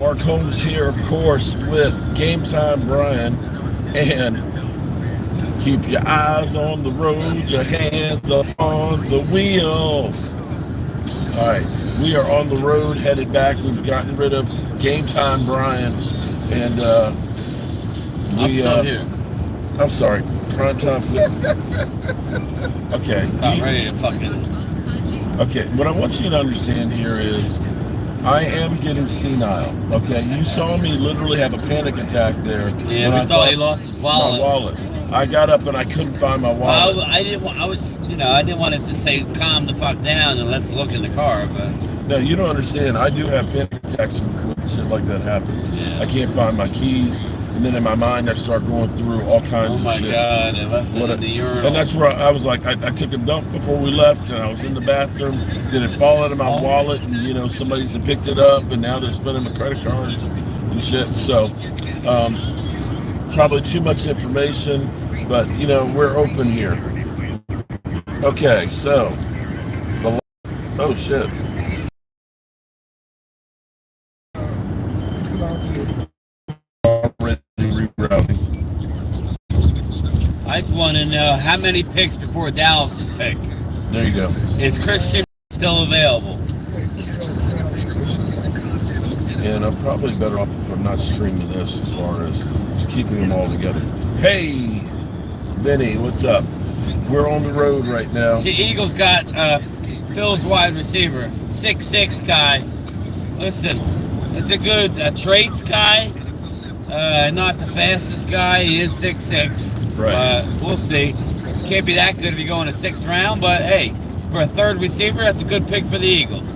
Mark Holmes here, of course, with Game Time Brian, and keep your eyes on the road, your hands up on the wheel. All right, we are on the road, headed back. We've gotten rid of Game Time Brian, and I'm still here. I'm sorry, Prime Time. Okay. Not ready to fucking. Okay, what I want you to understand here is I am getting senile. Okay, you saw me literally have a panic attack there. Yeah, we thought he lost his wallet. My wallet. I got up and I couldn't find my wallet. Well, I didn't. I didn't want it to say calm the fuck down and let's look in the car. But no, you don't understand. I do have panic attacks when shit like that happens. Yeah. I can't find my keys, and then in my mind I start going through all kinds of shit. Oh my god! I left it in the urinal. And that's where I was like, I took a dump before we left, and I was in the bathroom. Did it fall out of my wallet? And somebody's picked it up, and now they're spending my credit cards and shit. So, probably too much information, but we're open here. Okay, so oh shit. Already rerouting. I just want to know how many picks before Dallas is picked. There you go. Is Christian still available? And I'm probably better off if I'm not streaming this as far as keeping them all together. Hey, Benny, what's up? We're on the road right now. The Eagles got Phil's wide receiver, 6'6" guy. Listen, it's a good traits guy. Not the fastest guy. He is 6'6". Right. We'll see. Can't be that good if you go in the 6th round, but hey, for a third receiver, that's a good pick for the Eagles.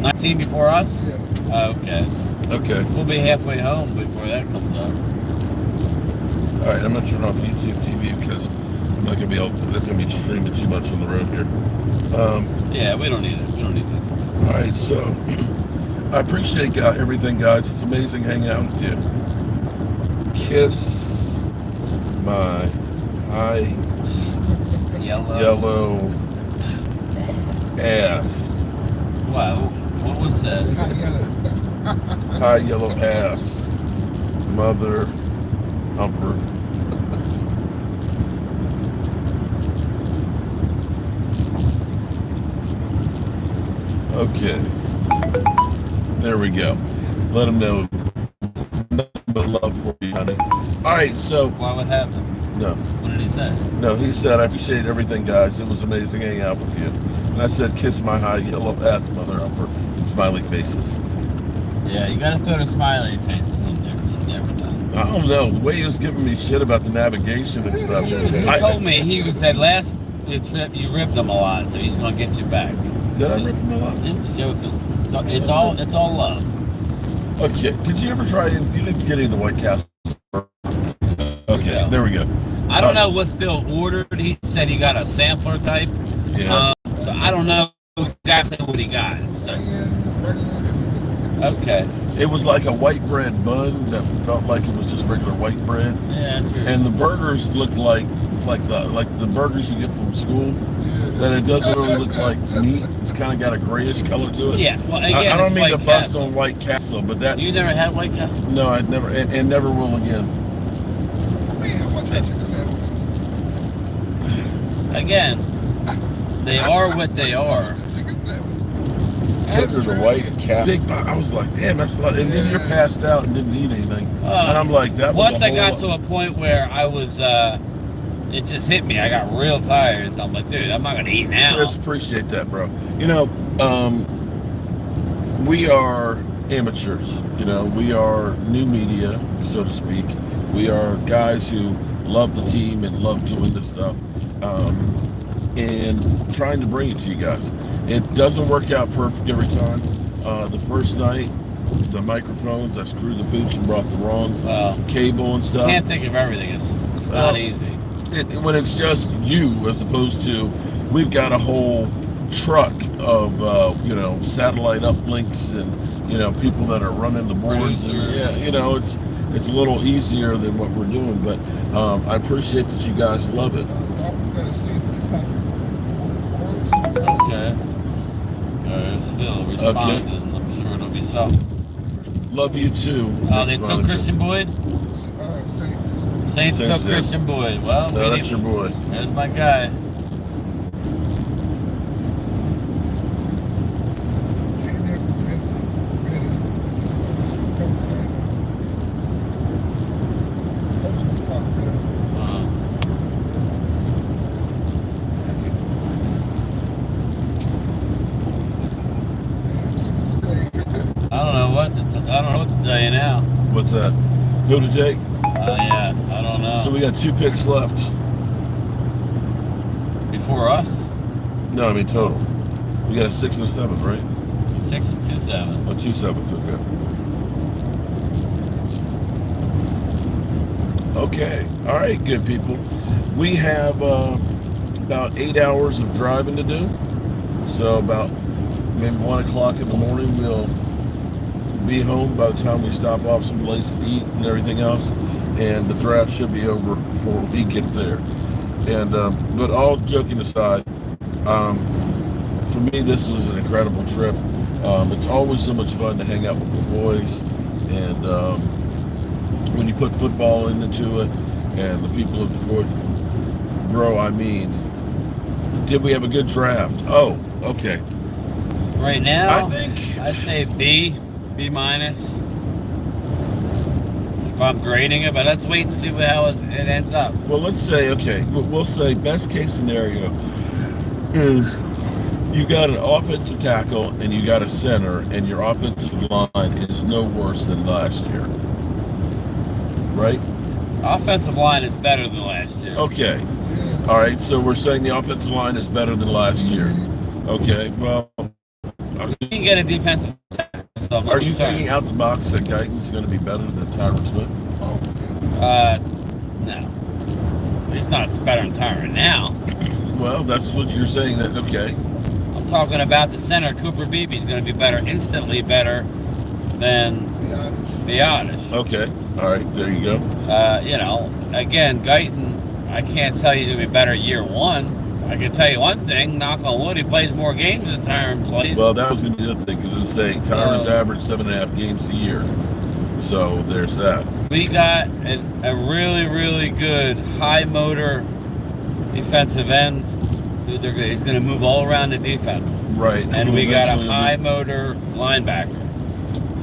19 before us? Okay. Okay. We'll be halfway home before that comes up. All right, I'm gonna turn off YouTube TV because I'm not gonna be able. That's gonna be streaming too much on the road here. Yeah, we don't need it. We don't need this. All right, so I appreciate everything, guys. It's amazing hanging out with you. Kiss my high yellow ass. Wow, what was that? High yellow ass. Mother humper. Okay. There we go. Let them know. Nothing but love for you, honey. All right, so. Why would happen? No. What did he say? No, he said, I appreciate everything, guys. It was amazing hanging out with you. And I said, kiss my high yellow ass, mother humper. Smiley faces. Yeah, you gotta throw the smiley faces in there. It's never done. I don't know. The way he was giving me shit about the navigation and stuff. He told me he said last trip you ripped him a lot, so he's gonna get you back. Did I rip him a lot? I'm just joking. It's all love. Okay. Did you ever try? You didn't get any of the White Castle. Okay. Yeah. There we go. I don't know what Phil ordered. He said he got a sampler type. Yeah. So I don't know exactly what he got. So. Okay. It was like a white bread bun that felt like it was just regular white bread. Yeah, true. And the burgers looked like the burgers you get from school. That it doesn't really look like meat. It's kind of got a grayish color to it. Yeah. Well, again, I don't mean to bust Castle. on White Castle, but that. You never had White Castle? No, I'd never, and never will again. Again, they are what they are. There's a White Castle. Big. I was like, damn, that's a lot. And then you're passed out and didn't eat anything. And I'm like, that was once I got to a point where I was, it just hit me. I got real tired. So I'm like, dude, I'm not gonna eat now. Chris, appreciate that, bro. We are amateurs. We are new media, so to speak. We are guys who love the team and love doing this stuff, and trying to bring it to you guys. It doesn't work out perfect every time. The first night, the microphones, I screwed the pooch and brought the wrong cable and stuff. Can't think of everything. It's not easy. When it's just you, as opposed to, we've got a whole truck of satellite uplinks and people that are running the boards. And, it's a little easier than what we're doing, but I appreciate that you guys love it. Okay. We'll respond, Okay. and I'm sure it'll be something. Love you too. They took Christian Boyd? Saints. Saints took did. Christian Boyd. Well, That's your boy. There's my guy. I don't know what to tell you now. What's that? Who to take? Yeah, I don't know. So we got 2 picks left. Before us? No, I mean total. We got a 6 and a 7, right? 6 and 2 7s. Oh, 2 7s, okay. Okay. All right, good people. We have about 8 hours of driving to do. So about maybe 1 o'clock in the morning, we'll be home by the time we stop off someplace to eat and everything else. And the draft should be over before we get there. And but all joking aside, for me, this was an incredible trip. It's always so much fun to hang out with the boys. And when you put football into it and the people of Detroit grow, I mean, did we have a good draft? Oh, okay. Right now, I say B minus. If I'm grading it, but let's wait and see how it ends up. Well, let's say, okay, we'll say best case scenario is you got an offensive tackle and you got a center, and your offensive line is no worse than last year, right? Offensive line is better than last year. Okay. All right, so we're saying the offensive line is better than last year. Okay, well, You can get a defensive tackle. So are you thinking out the box that Guyton's going to be better than Tyron Smith? No. He's not better than Tyron now. Well, that's what you're saying. That okay. I'm talking about the center. Cooper Beebe's going to be better, instantly better than Biotish. Okay. All right. There you go. You know, again, Guyton, I can't tell you he's going to be better year one. I can tell you one thing, knock on wood, he plays more games than Tyron plays. Well, that was going to be the other thing, because it's saying Tyron's average 7.5 games a year. So there's that. We got a really, really good high motor defensive end. He's going to move all around the defense. Right. And we got a high motor linebacker.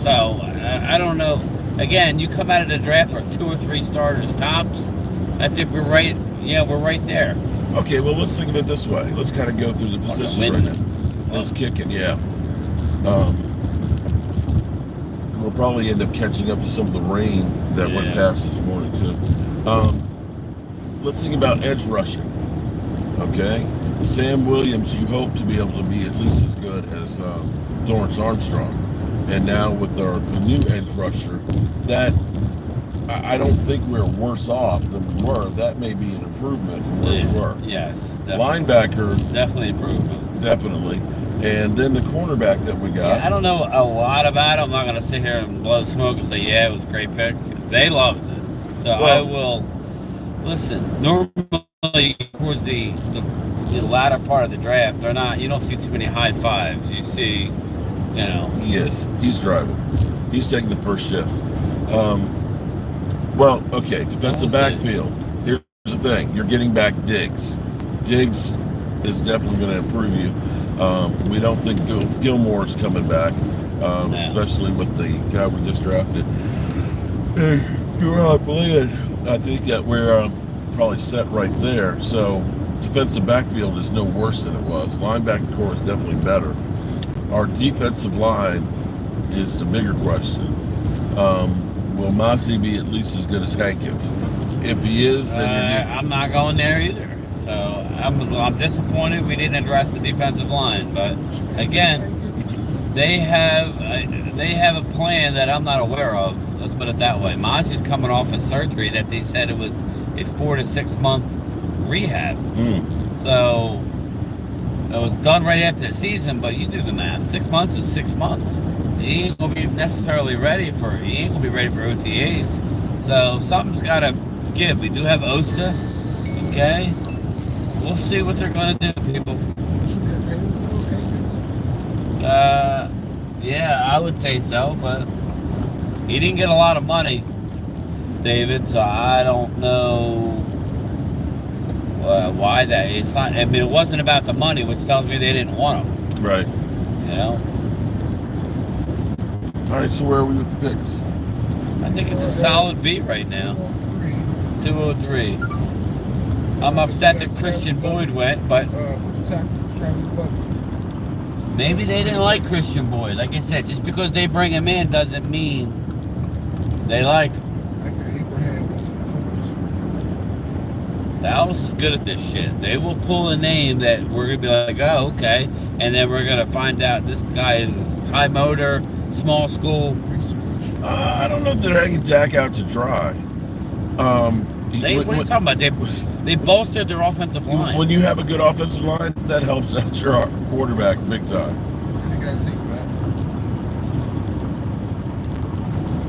So I don't know. Again, you come out of the draft with 2 or 3 starters tops. I think we're right. Yeah, we're right there. Okay, well, let's think of it this way. Let's kind of go through the positions right now. It's kicking, yeah. We'll probably end up catching up to some of the rain that went past this morning, too. Let's think about edge rushing. Okay? Sam Williams, you hope to be able to be at least as good as Dorrance Armstrong. And now with the new edge rusher, that I don't think we're worse off than we were. That may be an improvement from where we were. Yes. Definitely. Linebacker. Definitely improvement. Definitely. And then the cornerback that we got. Yeah, I don't know a lot about it. I'm not going to sit here and blow smoke and say, yeah, it was a great pick. They loved it. So I will. Listen, normally towards the latter part of the draft, you don't see too many high fives. You see, you know. He is. He's driving. He's taking the first shift. Well, okay, defensive backfield. Here's the thing. You're getting back Diggs. Diggs is definitely going to improve you. We don't think Gilmore's coming back, especially with the guy we just drafted. I think that we're probably set right there. So defensive backfield is no worse than it was. Linebacker core is definitely better. Our defensive line is the bigger question. Will Mozzie be at least as good as Hankins? If he is, then I'm not going there either. So I'm disappointed we didn't address the defensive line. But again, they have a plan that I'm not aware of. Let's put it that way. Mozzie's coming off a surgery that they said it was a 4 to 6 month rehab. So it was done right after the season. But you do the math. 6 months is 6 months. He ain't gonna be necessarily ready for OTAs. So something's gotta give. We do have Osa, okay? We'll see what they're gonna do, people. Yeah, I would say so, but he didn't get a lot of money, David, so I don't know why that. It's not, I mean, it wasn't about the money, which tells me they didn't want him. Right. You know? All right, so where are we with the picks? I think it's a solid beat right now. 203. I'm upset that Christian Boyd went, but maybe they didn't like Christian Boyd. Like I said, just because they bring him in doesn't mean they like him. Dallas is good at this shit. They will pull a name that we're going to be like, oh, okay. And then we're going to find out this guy is high motor, small school. I don't know if they're hanging Dak out to dry. What are you talking about? They bolstered their offensive line. When you have a good offensive line, that helps out your quarterback big time. You guys think that?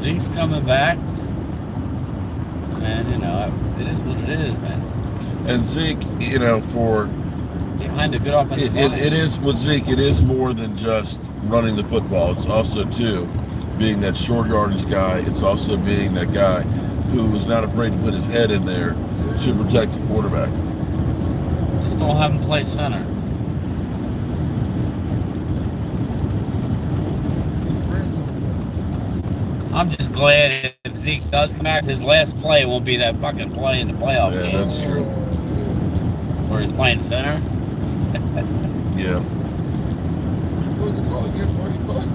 Zeke's coming back. And, you know, it is what it is, man. And Zeke, you know, for... Behind a good offensive line. It is, with Zeke, it is more than just running the football. It's also, too, being that short yardage guy. It's also being that guy who is not afraid to put his head in there to protect the quarterback. Just don't have him play center. I'm just glad if Zeke does come back, his last play won't be that fucking play in the playoff game. Yeah, that's true. Where he's playing center. Yeah. What's it called again? What do you call it?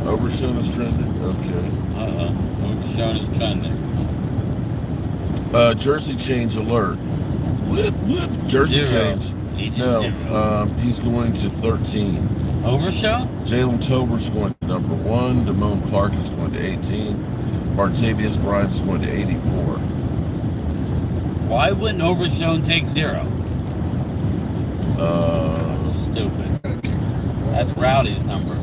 Overshown is trending? Okay. Overshown is trending. Jersey change alert. Whip, whip. Jersey change. No, he's going to 13. Overshown? Jalen Tober's going to number 1. Damone Clark is going to 18. Martavius Bryant is going to 84. Why wouldn't Overshown take 0? Stupid. That's Rowdy's number.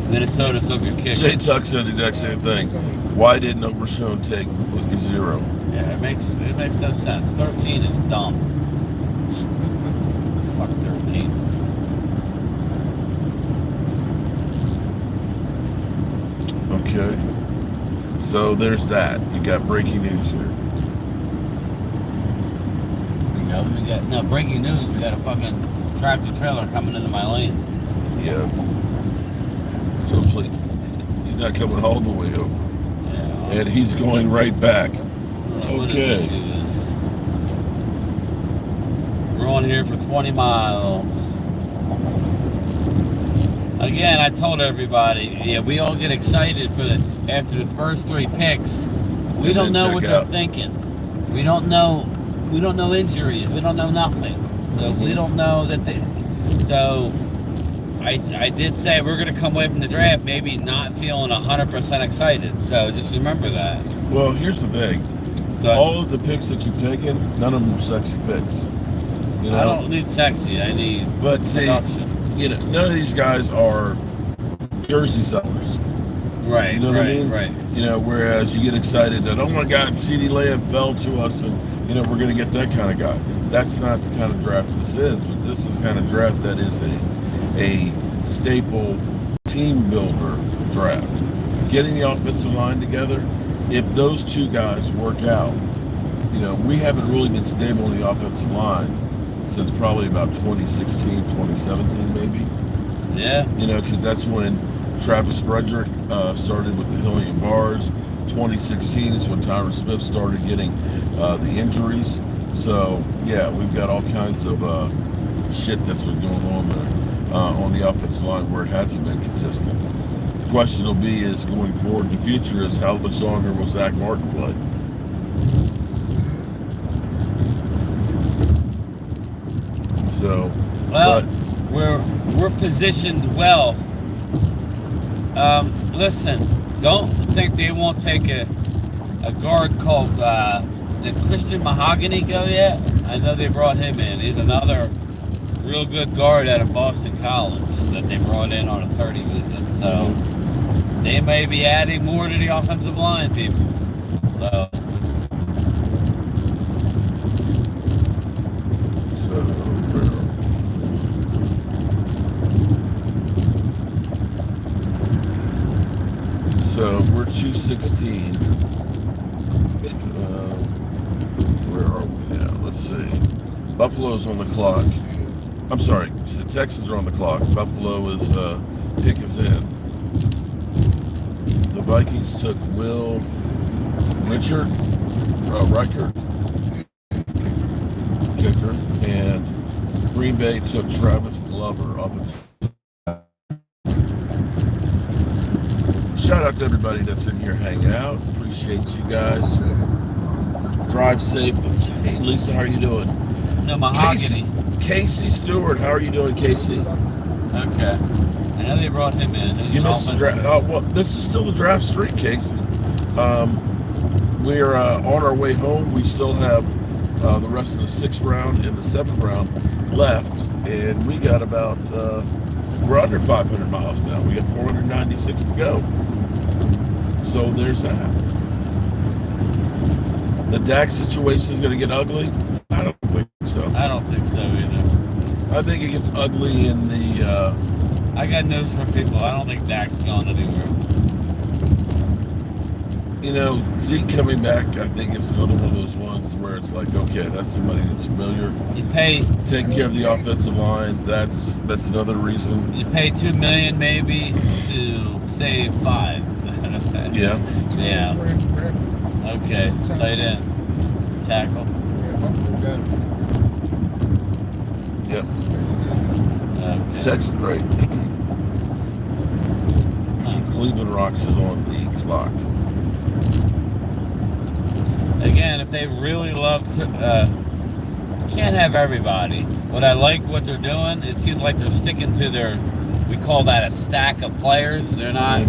Minnesota took a kick. Jay Tuck said the exact same thing. Why didn't Overshown take 0? Yeah, it makes no sense. 13 is dumb. Fuck 13. Okay. So there's that. You got breaking news here. We got no breaking news. We got a fucking tractor trailer coming into my lane. Yeah. So hopefully he's not coming all the way over. Yeah. And he's going right back. Okay. We're on here for 20 miles. Again, I told everybody, yeah, we all get excited after the first 3 picks. We don't know what they're thinking. We don't know injuries. We don't know nothing. So we don't know that so I did say we're going to come away from the draft maybe not feeling 100% excited. So just remember that. Well, here's the thing. All of the picks that you've taken, none of them are sexy picks. You know? I don't need sexy. I need production. You know, none of these guys are jersey sellers. Right. You know what I mean? Right. You know, whereas you get excited that, oh my God, CeeDee Lamb fell to us and, you know, we're going to get that kind of guy. That's not the kind of draft this is, but this is the kind of draft that is a staple team builder draft. Getting the offensive line together, if those 2 guys work out, you know, we haven't really been stable in the offensive line since probably about 2016, 2017 maybe. Yeah. You know, because that's when Travis Frederick started with the Hillian Bars. 2016 is when Tyron Smith started getting the injuries. So, yeah, we've got all kinds of shit that's been going on there on the offensive line where it hasn't been consistent. The question will be is going forward in the future is how much longer will Zach Martin play? So, well, we're positioned well. Listen, don't think they won't take a guard called did Christian Mahogany go yet? I know they brought him in. He's another real good guard out of Boston College that they brought in on a 30 visit. So they may be adding more to the offensive line, people. So So we're 216. Where are we now? Let's see. Buffalo's on the clock. I'm sorry, the Texans are on the clock. Buffalo is pick us in. The Vikings took Will Richard Riker, kicker, and Green Bay took Travis Glover, offensive. Shout out to everybody that's in here hanging out. Appreciate you guys. Drive safe. Hey, Lisa, how are you doing? No mahogany. Casey Stewart, how are you doing, Casey? Okay. I know they brought him in. You missed the draft. Well, this is still the draft streak, Casey. We're on our way home. We still have the rest of the 6th round and the 7th round left, and we got about we're under 500 miles now. We got 496 to go. So there's that. The Dak situation is going to get ugly. I don't think so. I don't think so either. I think it gets ugly in the. I got news for people. I don't think Dak's going anywhere. You know, Zeke coming back, I think it's another one of those ones where it's like, okay, that's somebody that's familiar. You pay Taking care of the offensive line. That's another reason. You pay $2 million maybe to save $5. Yeah. Yeah. Okay. Tight end. Tackle. Yep. Okay. Texas great. Cleveland Rocks is on the clock. Again, if they really loved, can't have everybody. What I like what they're doing, it seems like they're sticking to their, we call that a stack of players. They're not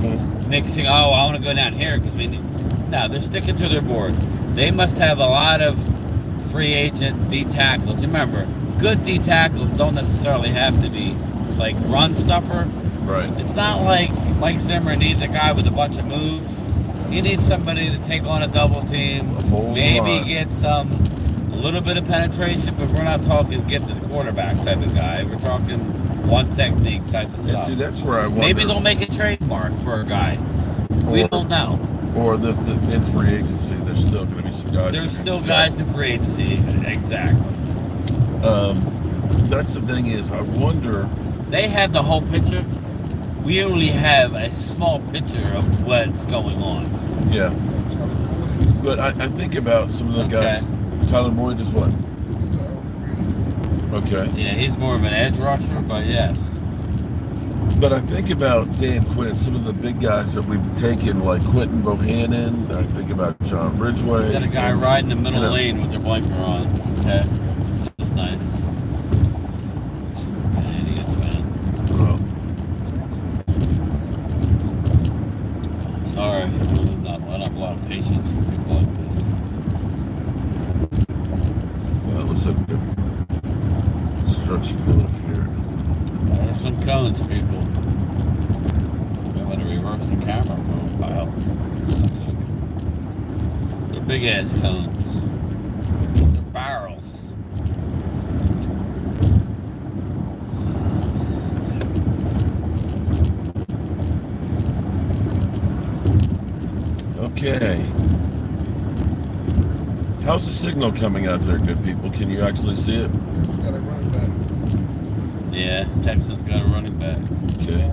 mixing, I want to go down here because we need, no, they're sticking to their board. They must have a lot of free agent D tackles. Remember, good D tackles don't necessarily have to be like run stuffer. Right. It's not like Mike Zimmer needs a guy with a bunch of moves. You need somebody to take on a double team, maybe get a little bit of penetration, but we're not talking get to the quarterback type of guy. We're talking one technique type of stuff. See, that's where I wonder. Maybe they'll make a trademark for a guy. We don't know. Or the in free agency, there's still going to be some guys. There's still guys in free agency, exactly. That's the thing is, I wonder. They have the whole picture. We only have a small picture of what's going on. Yeah. But I think about some of the guys. Tyler Boyd is what? Okay. Yeah, he's more of an edge rusher, but yes. But I think about Dan Quinn, some of the big guys that we've taken, like Quentin Bohannon. I think about John Bridgeway. We got a guy riding the middle lane with their blinker on. Okay. This is nice. Idiots, man. Well, sorry. I don't have a lot of patience for people like this. well, let's look at construction going up here. There's some cones, people. I'm going to reverse the camera for a while. They're big ass cones. They're barrels. Okay. How's the signal coming out there, good people? Can you actually see it? Got a running back. Yeah, Texans got a running back. Okay.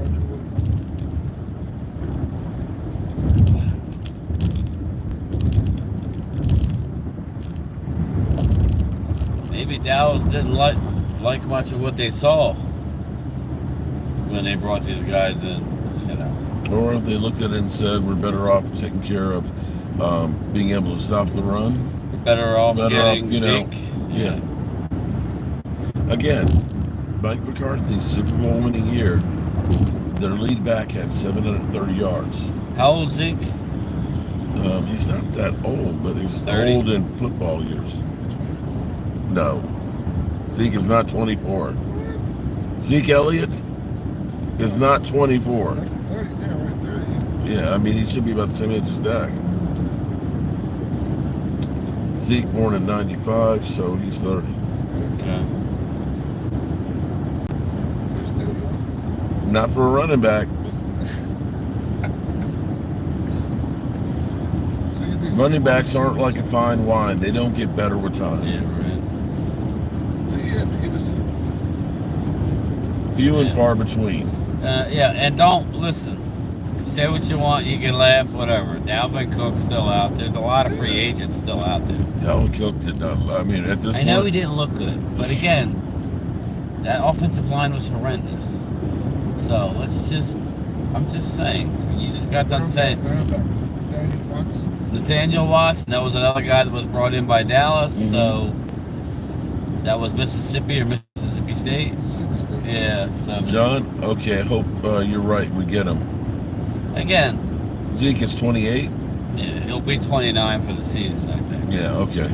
Maybe Dallas didn't like much of what they saw when they brought these guys in, you know. Or they looked at it and said, we're better off taking care of being able to stop the run. We're better off getting Zeke. Yeah. Again, Mike McCarthy's Super Bowl winning year, their lead back had 730 yards. How old Zeke? He's not that old, but he's 30? old in football years. No. Zeke is not 24. Zeke Elliott is not 24. 30, yeah, right there. Yeah, I mean, he should be about the same age as Dak. Zeke born in 95, so he's 30. Okay. Not for a running back. So you think Running which one backs aren't like a receivers? fine wine. They don't get better with time. Yeah, right. He had to get us in. Few and Yeah. far between. Yeah, and don't listen. Say what you want. You can laugh, whatever. Dalvin Cook's still out. There's a lot of free agents still out there. Dalvin Cook did not. I mean, at this I know he point, didn't look good, but again, that offensive line was horrendous. So I'm just saying. You just got done saying Linebacker, Daniel Watson. Nathaniel Watts. That was another guy that was brought in by Dallas. Mhm. So that was Mississippi or Mississippi State. Mississippi State. Yeah. So John. Okay, I hope you're right. We get him. again, Zeke is 28. yeah, he'll be 29 for the season, I think. Yeah. Okay.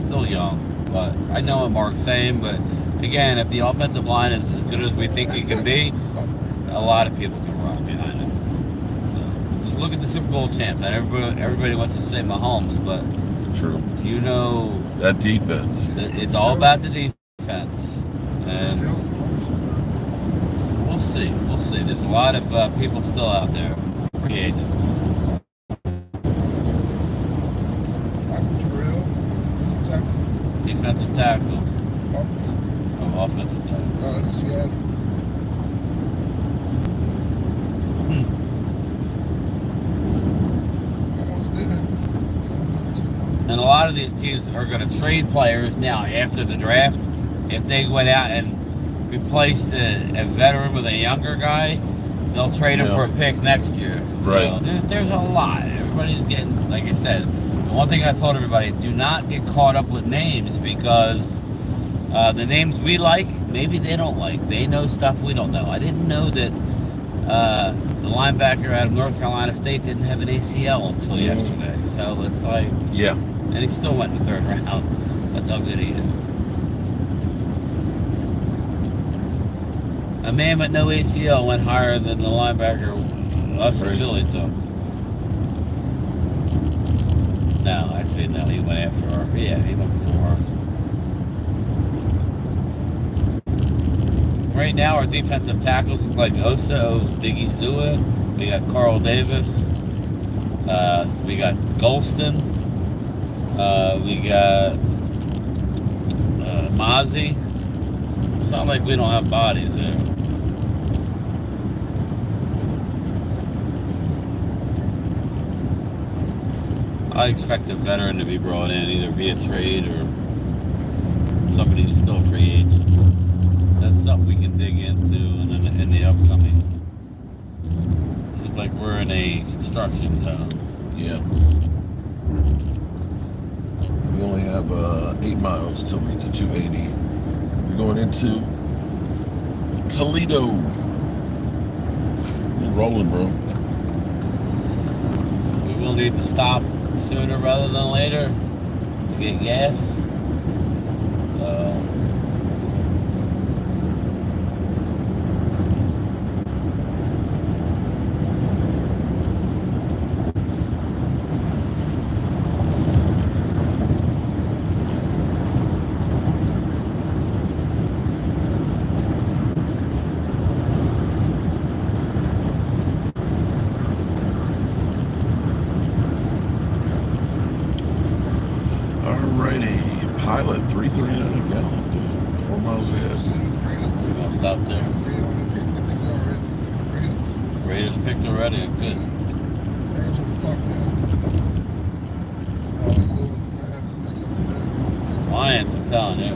Still young, but I know what Mark's saying. But again, if the offensive line is as good as we think it can be, Oh my a God. lot of people can run behind it. So just look at the Super Bowl champ. And everybody wants to say Mahomes, but True. you know That defense. it's all about the defense. And we'll see. We'll see. There's a lot of people still out there, free agents. Michael Jarrell, Defensive defensive tackle, tackle, offensive. offensive tackle. In Seattle. Almost there. And a lot of these teams are going to trade players now after the draft. If they went out and replaced a veteran with a younger guy, they'll trade him Yeah. for a pick next year. Right. So there's a lot. Everybody's getting, like I said, the one thing I told everybody, do not get caught up with names because the names we like, maybe they don't like. They know stuff we don't know. I didn't know that the linebacker out of North Carolina State didn't have an ACL until yesterday. So it's like, Yeah. and he still went in the third round. That's how good he is. A man with no ACL went higher than the linebacker us and Crazy. Philly took. No, actually, no. He went after our. Yeah, he went before ours. Right now, our defensive tackles look like Osa Odigizua. We got Carl Davis. We got Golston. We got Mozzie. It's not like we don't have bodies there. I expect a veteran to be brought in either via trade or somebody who's still a free agent. That's something we can dig into in the upcoming. Seems like we're in a construction zone. Yeah. We only have 8 miles till we get to 280. We're going into Toledo. We're rolling, bro. We will need to stop sooner rather than later to get gas. So Alrighty. Pilot 339 a gallon, dude. 4 miles ahead. we're gonna stop there. They only picked the big already. Raiders. Raiders picked already. Good. Rams at the top now. Lions is next up to that. Lions, I'm telling you.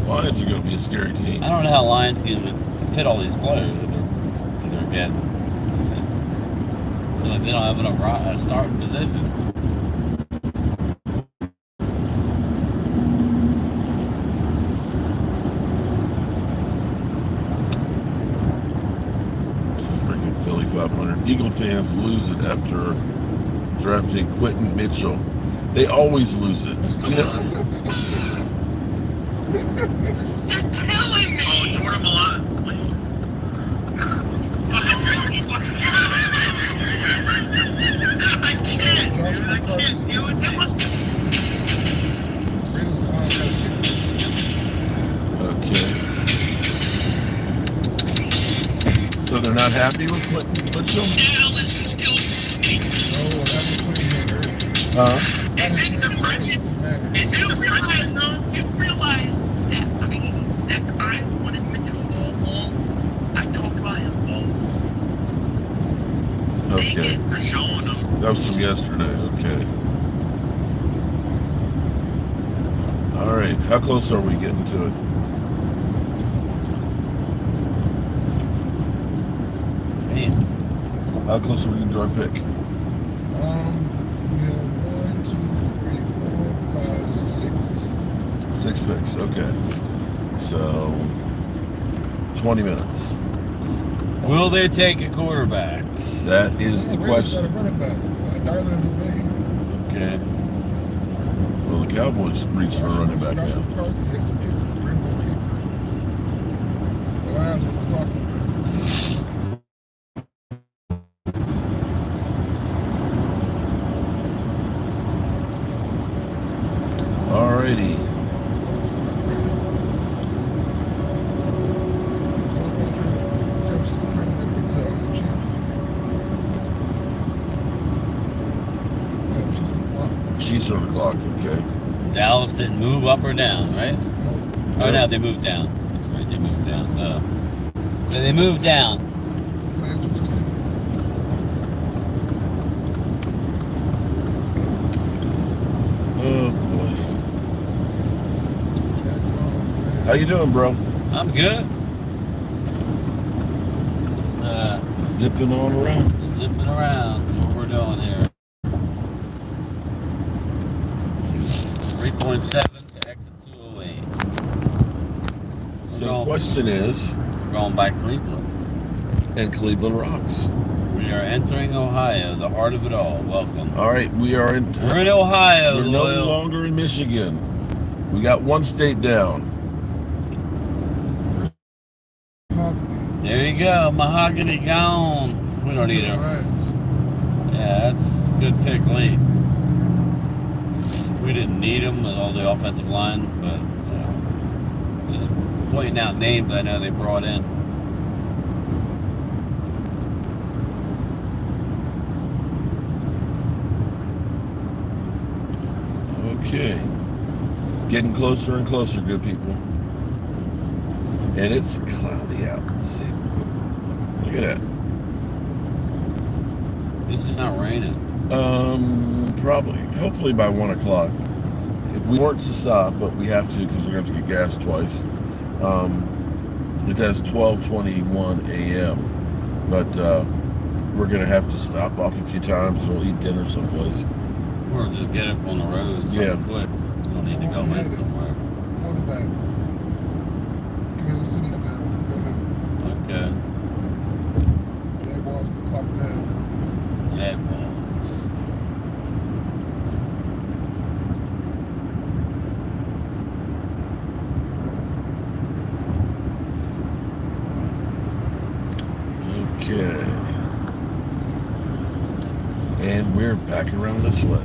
Lions are going to be a scary team. I don't know how Lions can fit all these players that they're getting. So like they don't have enough starting positions. Freaking Philly 500. Eagle fans lose it after drafting Quentin Mitchell. They always lose it. You know? You're killing me! Oh, Jordan Milan. I can't do it. It was Raiders got a kicker. Okay. not happy with Mitchell? Dallas still stinks. Oh, I haven't played that early. Is it the friendship? Is it the friendship though? You realize that that I wanted Mitchell all along. I talked about him all. Okay. For showing him. That was from yesterday. Okay. All right. How close are we getting to it? Man, How close are we getting to our pick? We have 1, 2, 3, 4, 5, 6. 6 picks. Okay. So 20 minutes. will they take a quarterback? That is the Got a question. running back. Darling today. Okay. Well, the Cowboys reached for a running back Josh now. McCarthy has to kick it. Regular kicker. The Lions with the clock. Alrighty. Chiefs on the clock. Okay. Dallas didn't move up or down, right? No. Oh, no, they moved down. That's right, they moved down. So they moved down. Oh boy. How you doing, bro? I'm good. Just, Zipping on around. zipping around. That's what we're doing here. 3.7 to exit 208. So the question is, We're going by Cleveland. and Cleveland rocks. We are entering Ohio, the heart of it all. Welcome. All right, we're in Ohio. We're no longer in Michigan. We got one state down. There you go. Mahogany gone. We don't need it. Yeah, that's a good pick late. We didn't need them with all the offensive line, but just pointing out names I know they brought in. Okay. Getting closer and closer, good people. And it's cloudy out. Let's see. Look at that. This is not raining. Probably. Hopefully by 1 o'clock. If we weren't to stop, but we have to because we're going to have to get gas twice. It has 12:21 a.m. But we're going to have to stop off a few times. We'll eat dinner someplace. Or just get up on the road. Yeah. Quick. We don't need to go in somewhere. Quarterback. Kansas City now. Okay. Jaguars with the clock now. Jaguars. Okay. And we're back around this way.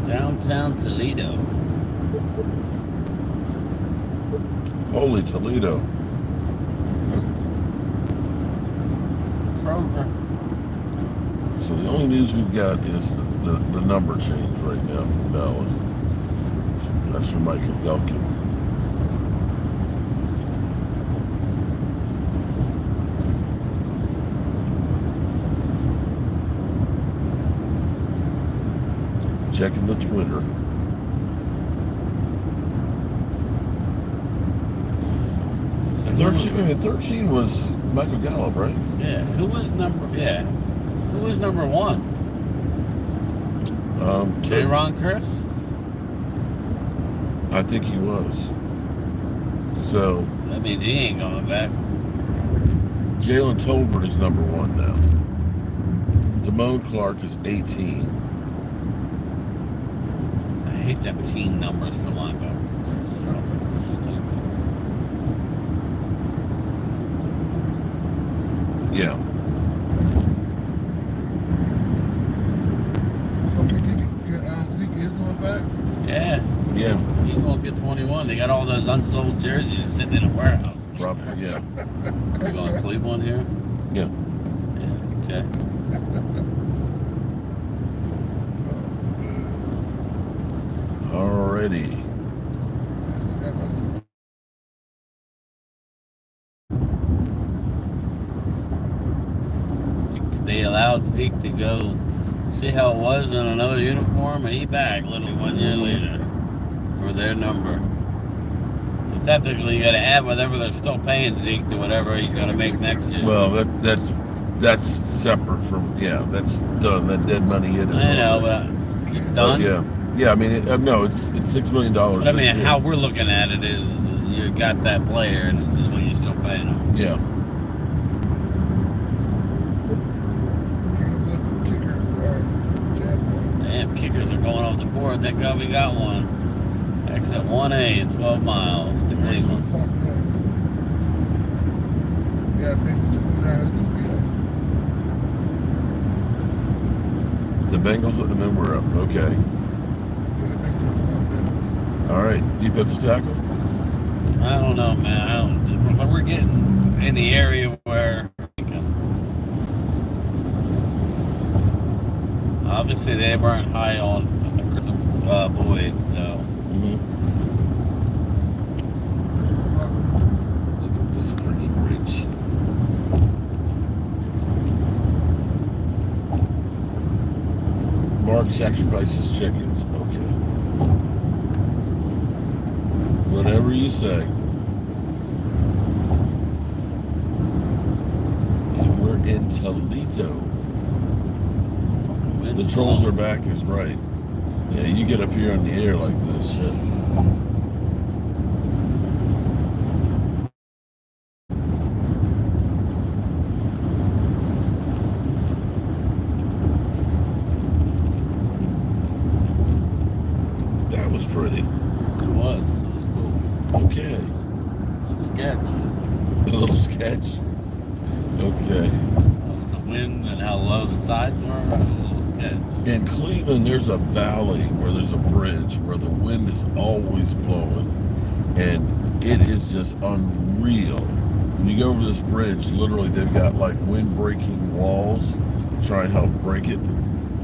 Downtown Toledo. Holy Toledo. Kroger. So the only news we've got is the number change right now from Dallas. That's from Michael Galkin. Checking the Twitter. So 13 was Michael Gallup, right? Yeah. Who was number 1? J-Ron Chris? I think he was. So That means he ain't going back. Jalen Tolbert is number 1 now. Damone Clark is 18. I hate them team numbers for linebackers. Fucking stupid. Yeah. So Zeke is Yeah, He won't get 21. They got all those unsold jerseys sitting in a warehouse. probably. Yeah, You going to Cleveland here? yeah. Yeah. Okay. Alrighty. They allowed Zeke to go see how it was in another uniform, and he back literally 1 year later for their number. So technically, you got to add whatever they're still paying Zeke to whatever he's going to make next year. Well, that's separate from that's done. That dead money hit is. I know, but it's done. Yeah. I mean, no, it's $6 million. But I mean, how we're looking at it is you got that player, and this is what you're still paying him. Yeah. Damn, kickers are going off the board. Thank God we got one. Exit 1A in 12 miles to Cleveland. Yeah, Bengals 49 is going to be up. The Bengals, and then we're up. Okay. Yeah, Bengals are fucked up. All right. Defensive tackle? I don't know, man. But we're getting in the area where obviously they weren't high on Chris Boyd, so. Look at this pretty bridge. Mark sacrifices chickens. Okay. Whatever you say. And we're in Toledo. The trolls are back is right. Yeah, you get up here in the air like this. That was pretty. It was cool. Okay. A sketch. A little sketch. Okay. The wind and how low the sides were. A little sketch. In Cleveland, there's a valley where there's a bridge where the wind is always blowing, and it is just unreal. When you go over this bridge, literally they've got like wind-breaking walls to try and help break it,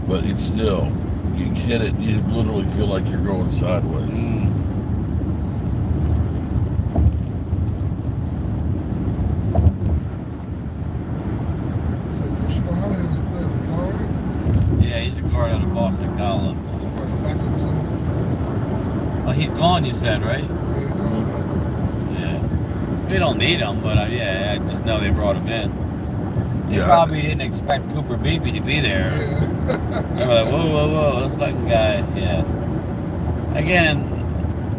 but it's still, you hit it, you literally feel like you're going sideways. Out of Boston College. Well, he's gone, you said, right? Yeah. We don't need him, but I just know they brought him in. They probably didn't expect Cooper Beebe to be there. They were like, whoa, this fucking guy. Yeah. Again,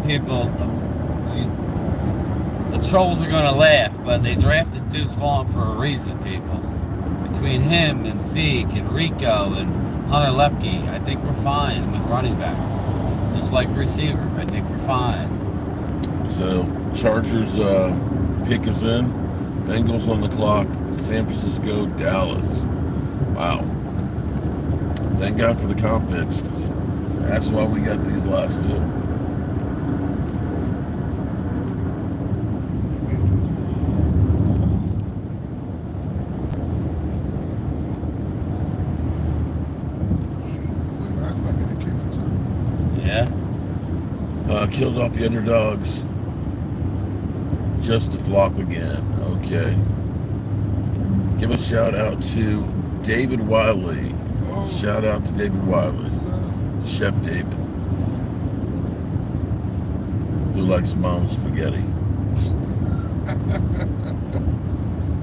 people, the trolls are going to laugh, but they drafted Deuce Vaughn for a reason, people. Between him and Zeke and Rico and Hunter Lepke, I think we're fine with running back. Just like receiver, I think we're fine. So, Chargers pick us in. Bengals on the clock. San Francisco, Dallas. Wow. Thank God for the comp picks. That's why we got these last two. Killed off the underdogs just to flop again. Okay. Give a shout out to David Wiley. Shout out to David Wiley. Chef David. Who likes mom's spaghetti.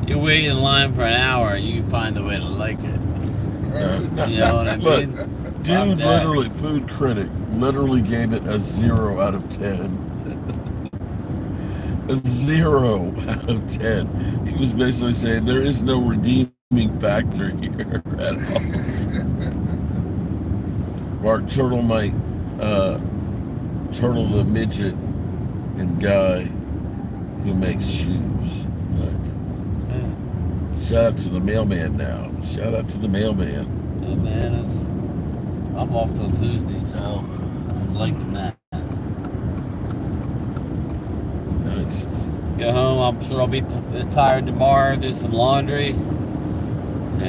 You wait in line for an hour, you find a way to like it. You know what I mean? Dude, literally, food critic, literally gave it a 0 out of 10. A 0 out of 10. He was basically saying there is no redeeming factor here at all. Mark Turtle might turtle the midget and guy who makes shoes. But shout out to the mailman now. Shout out to the mailman. Yeah, man, I'm off till Tuesday, so I'm liking that. Nice. Get home. I'm sure I'll be tired tomorrow. Do some laundry. You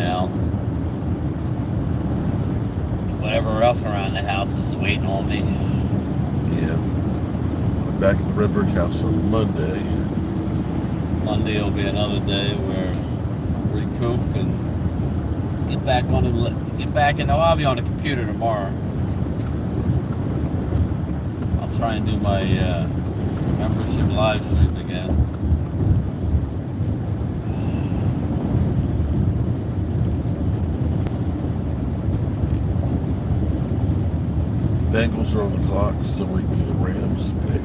know, whatever else around the house is waiting on me. Yeah. I'm back at the Red Brick House on Monday. Monday will be another day where I recoup and get back on I'll be on the computer tomorrow. I'll try and do my membership live stream again. Bengals are on the clock, still waiting for the Rams pick.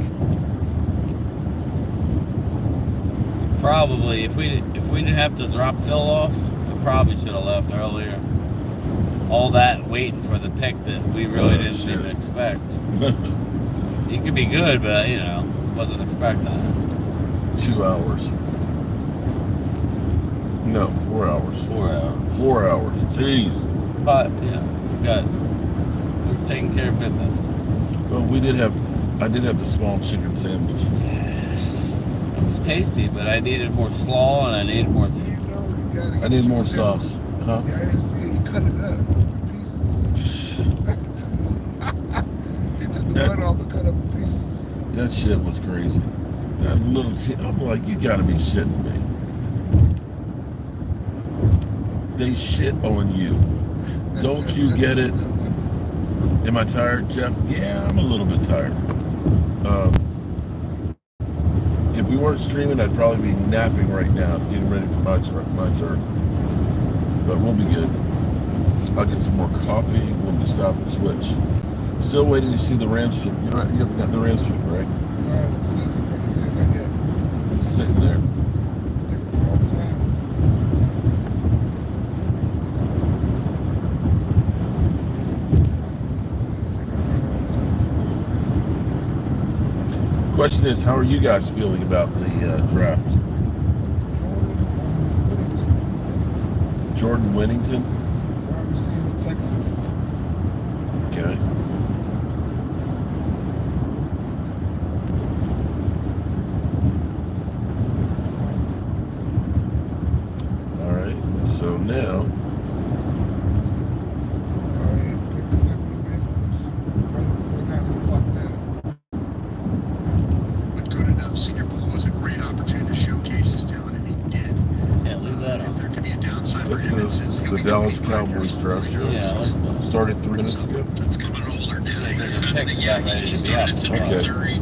Probably, if we didn't have to drop Phil off, we probably should have left earlier. All that waiting for the pick that we really didn't even expect. He could be good, but you know, wasn't expecting it. 2 hours. No, 4 hours. 4 hours. 4 hours. Jeez. But yeah, we're taking care of business. Well, I did have the small chicken sandwich. Yes. It was tasty, but I needed more slaw and I needed more. I need more sauce. Huh? Yeah, I didn't see it. You cut it up in pieces. He took the butt off and cut up in pieces. That shit was crazy. That I'm like, you gotta be shitting me. They shit on you. Don't you get it? Am I tired, Jeff? Yeah, I'm a little bit tired. If we weren't streaming, I'd probably be napping right now, getting ready for my turn. But we'll be good. I'll get some more coffee when we stop and switch. Still waiting to see the Rams pick. You haven't got the Rams pick, right? No, it's not yet. He's sitting there. It's taking a long time. The question is, how are you guys feeling about the draft? Jordan Whittington? Wide receiver, Texas. Okay. All right. So now. Pick this up for the Bengals. Right 9 o'clock now. But good enough. Senior Bowl was a great opportunity to showcase his talent, and he did. Yeah, leave that on. There could be a downside for This him. is the Dallas Cowboys draft show. Yeah, Started 3 minutes ago. It's coming older now. there's a pick's about ready to be out. He started in Central Missouri.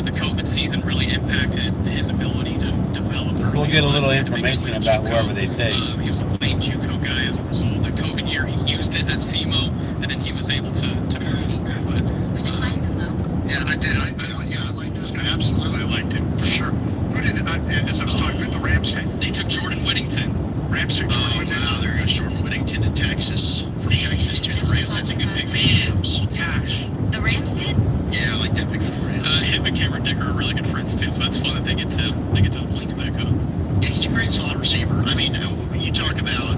The COVID season really impacted his ability to develop. We'll get a little information about whoever they take. He was a late JUCO guy as a result of the COVID year. He used it at SEMO, and then he was able to move forward. But Yeah, I did. I liked this guy. Absolutely liked him, for sure. Who did, as I was talking with the Rams take? they took Jordan Whittington. Rams took Jordan Whittington. Wow, there goes Jordan Whittington to Texas. From Texas to the Rams. That's a good pick for the Rams. Gosh. The Rams did? Yeah, I like that pick for the Rams. Him and Cameron Dicker are really good friends too, so that's fun that they get to link it back up. Yeah, he's a great slot receiver. I mean, when you talk about,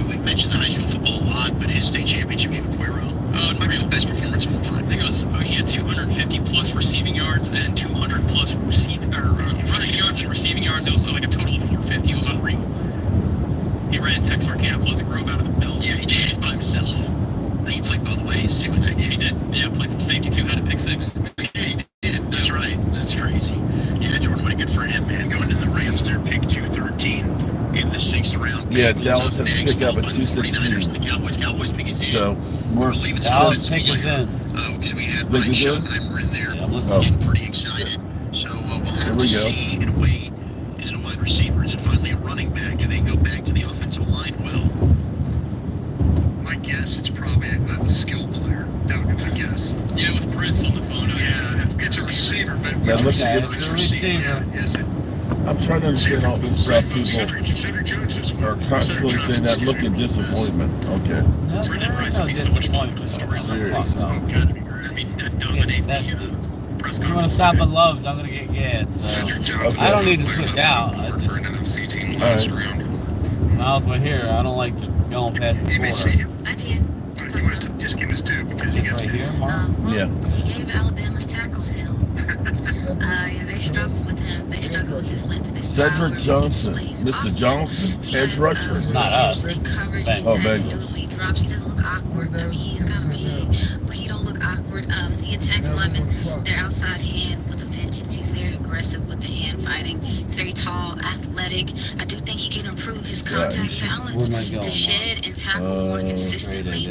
we've mentioned the high school football a lot, but his state championship game with Cuero, it might be the best performance of all time. I think he had 250 plus receiving yards and 200 plus rushing yards and receiving yards. It was like a total of 450. It was unreal. He ran Texarkana Pleasant Grove out of the middle. Yeah, he did it by himself. I think he played both ways too with that game. He did. Yeah, played some safety too. Had a pick six. Yeah, he did. That's right. That's crazy. Yeah, Jordan Whittington for him, man. Going to the Rams, they're pick 213 in the 6th round. Yeah, Bengals Dallas has next, pick up at followed by the 49ers and 216. the Cowboys pick is in. So we're I believe it's Dallas a pick is in. because we had Pick Ryan is in? Schottenheimer in there. Yeah, I'm listening. Oh. Getting pretty excited. So we'll Here have we to go. see in a way, is it a wide receiver? Is it finally a running back? Do they go back to the offensive line? Well, my guess it's probably a skill player. That would be my guess. Yeah, with Prince on the phone. Yeah, it's a receiver, but Now look at at this. this. Receiver. Yeah, is it? I'm trying to understand all this stuff. People Cedric Jones is are constantly saying that look at disappointment. Okay. No, there's no disappointment. Serious. Fuck no. Oh, gotta be great. I mean, that dominates That's the the- press You want to conference stop today. at Love's, I'm going to get gas. So. Okay. I don't need to switch out. I just, Alright. miles we're here, I don't like to go past the You may see border. him. I did. You want to just give his due because he It's got right here, Mark. Well, Yeah. he gave Alabama's tackles hell. Cedric They struggle with him. They struggle with his length and his Cedric power. Johnson, Plays Mr. off. Johnson, He edge has, rusher. Not us. good coverage. Bengals. Oh, He has to do Bengals. it when he drops. He doesn't look awkward. I mean, he's kind of big, but he don't look awkward. He attacks linemen. Their outside hand with a vengeance. He's very aggressive with the hand fighting. He's very tall, athletic. I do think he can improve his contact balance Where am I going, to shed and tackle more consistently.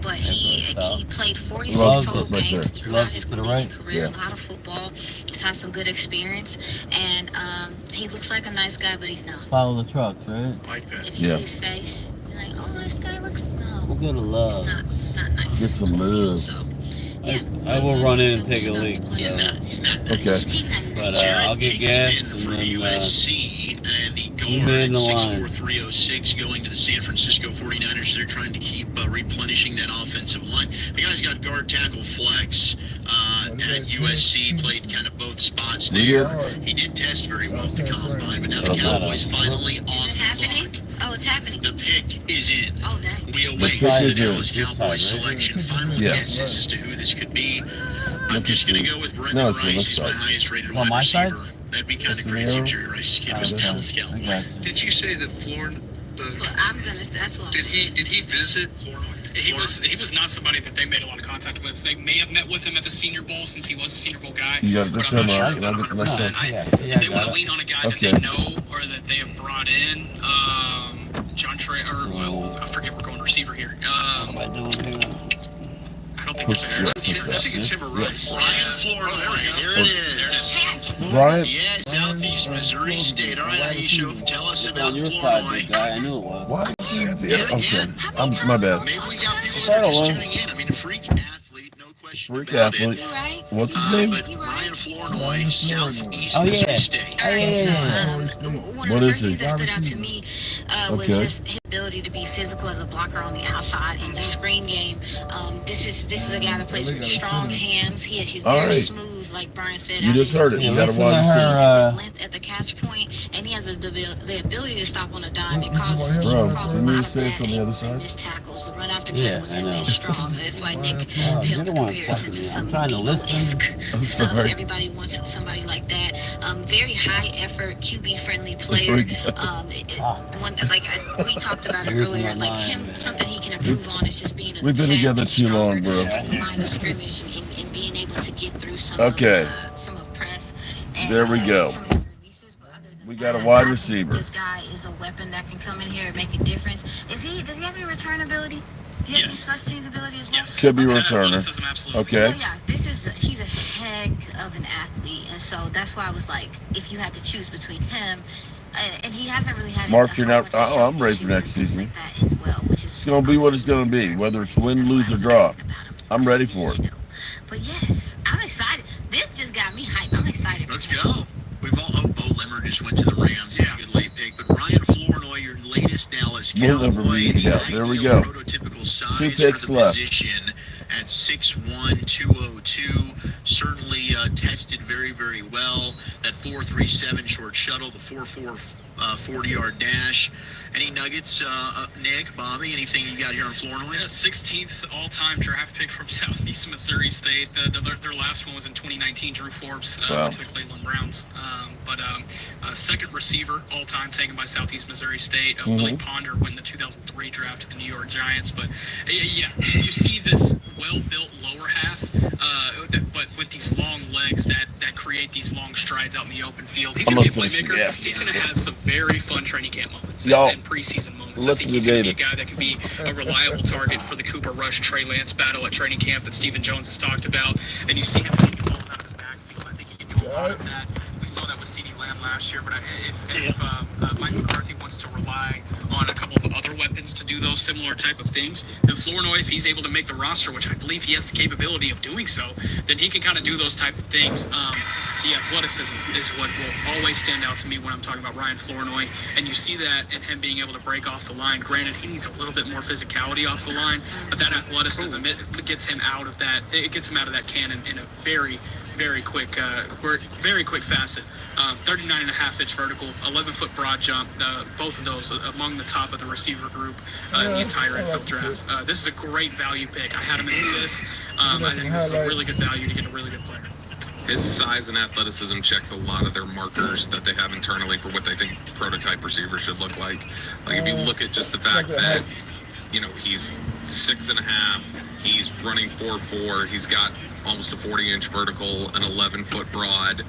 But he played 46 Loves total it right games there. throughout his Loves it to the collegiate right. career. Yeah. A lot of football. He's had some good experience, and he looks like a nice guy, but he's not. Follow the trucks, right? I like that. If you Yeah. see his face, you're like, oh, this guy looks We'll no. go to love. It's not nice. Get some love. So, yeah. I will run in and take a leak. He's So. not Okay. nice. He's not But nice. I'll get gas Kingston and for then USC, and the you guard made at the line. 6'4", 306 going to the San Francisco 49ers. They're trying to keep replenishing that offensive line. The guy's got guard, tackle, flex. At USC, played kind of both spots there. He did test very well at the combine, but now the Cowboys finally on Is it the happening? clock. Oh, it's happening. The pick is in. Oh, dang. We await pick the is in. Dallas This side, Cowboys right? selection. Final Yeah. guesses as to who this could be. I'm Look just at going to the- go with no, Brendan it's the Rice. left He's my side. highest rated On wide my side? receiver. That'd be kind of That's the crazy if arrow. Jerry Rice's kid was Oh, Dallas I Cowboy. got you. Did you say that Florin? Well, I'm gonna. That's what. Did he visit? He was not somebody that they made a lot of contact with. They may have met with him at the Senior Bowl since he was a Senior Bowl guy. You got this but I'm not time sure out. about I'll get the next 100%. one. Yeah, If they I want got to it. lean on a guy Okay. that they know or that they have brought in, John Trey, or well, I forget we're going receiver here. What am I doing here? I don't think Push there's the- a I think it's him or Rice. Ryan Floro. There it is. Brian, Yeah, Southeast Missouri State. All right, Aisha, tell us about On your side, big Flournoy. guy. I knew it was. why do you have the arrow? Okay. My bad. Maybe we got people Thought that are it just was. tuning in. I mean, a freak athlete, no question Freak about athlete. it. You right? What's his name? But Ryan Flournoy, Southeast Oh, Missouri yeah. State. All right, Yeah. so one What of the is first he? things that stood out to me was Okay. just his ability to be physical as a blocker on the outside in the screen game. This is a guy that plays with strong hands. He's All very right. smooth, like Brian said. You just heard it. Yeah, You got to listen to watch her. this. Uses his length at the catch point, and he has the ability to stop on a dime. It causes Bro, a lot didn't you of say bad it's on the other angles and side? missed tackles. The run after Yeah, catch was I him know. is strong. That's why Nick Oh, you peeled the don't want to comparison fuck to with me. some I'm trying to listen. Bebo-esque I'm stuff. sorry. Everybody wants somebody like that. Very high effort, QB friendly There player. we go. We talked about it Losing earlier. my Like mind, him, man. something he can improve on is just being. We've been together too long, bro. At the line of scrimmage and being able to get through some Okay. some of press. And, There we go. some of his releases, but other than We got a that, wide I think receiver. This guy is a weapon that can come in here and make a difference. Does he have any return ability? Do you have any Yes. special teams ability as well? Yes. Could be And returner. athleticism, absolutely. Okay. Well, yeah, he's a heck of an athlete, and so that's why I was like, if you had to choose between him, and he hasn't really had. Mark, you're a whole not- bunch of I'm ready for issues next and things season. like that as well, which is It's going to be what it's going to be, whether it's win, lose, or draw. I'm ready for it. But yes, I'm excited. This just got me hyped. I'm excited. Let's go. We've all Bo Limmer just went to the Rams. It's a good late pick. But Ryan Flournoy, your latest Dallas Bo Limmer, Cowboy, yeah, the there we ideal go. prototypical size 2 for picks the left. position at 6'1", 202. Certainly tested very, very well. That 4.37 short shuttle, the 4.4 40-yard dash. Any nuggets, Nick, Bobby? Anything you got here on Flournoy? 16th all-time draft pick from Southeast Missouri State. Their last one was in 2019. Drew Forbes Wow. went to the Cleveland Browns. Second receiver all-time taken by Southeast Missouri State. Willie Ponder went in the 2003 draft to the New York Giants. But yeah, you see this well-built lower half, but with these long legs that create these long strides out in the open field. He's I'm going to be a gonna finish playmaker. it, yes. He's going to have some very fun training camp moments Y'all, and preseason moments. I listen think he's to going to be David. a guy that can be a reliable target for the Cooper Rush Trey Lance battle at training camp that Stephen Jones has talked about. And you see him taking balls out of the backfield. I think he can do a lot of that. We saw that with CeeDee Lamb last year, but if Mike McCarthy wants to rely on a couple of other weapons to do those similar type of things, then Flournoy, if he's able to make the roster, which I believe he has the capability of doing so, then he can kind of do those type of things. The athleticism is what will always stand out to me when I'm talking about Ryan Flournoy, and you see that in him being able to break off the line. Granted, he needs a little bit more physicality off the line, but that athleticism, it gets him out of that. It gets him out of that cannon in a very quick facet. 39.5-inch vertical, 11-foot broad jump. Both of those among the top of the receiver group in the entire infield draft. This is a great value pick. I had him in the 5th. I think this is a really good value to get a really good player. His size and athleticism checks a lot of their markers that they have internally for what they think prototype receivers should look like. Like if you look at just the fact that, you know, he's 6.5, he's running 4.4, he's got almost a 40-inch vertical, an 11-foot broad,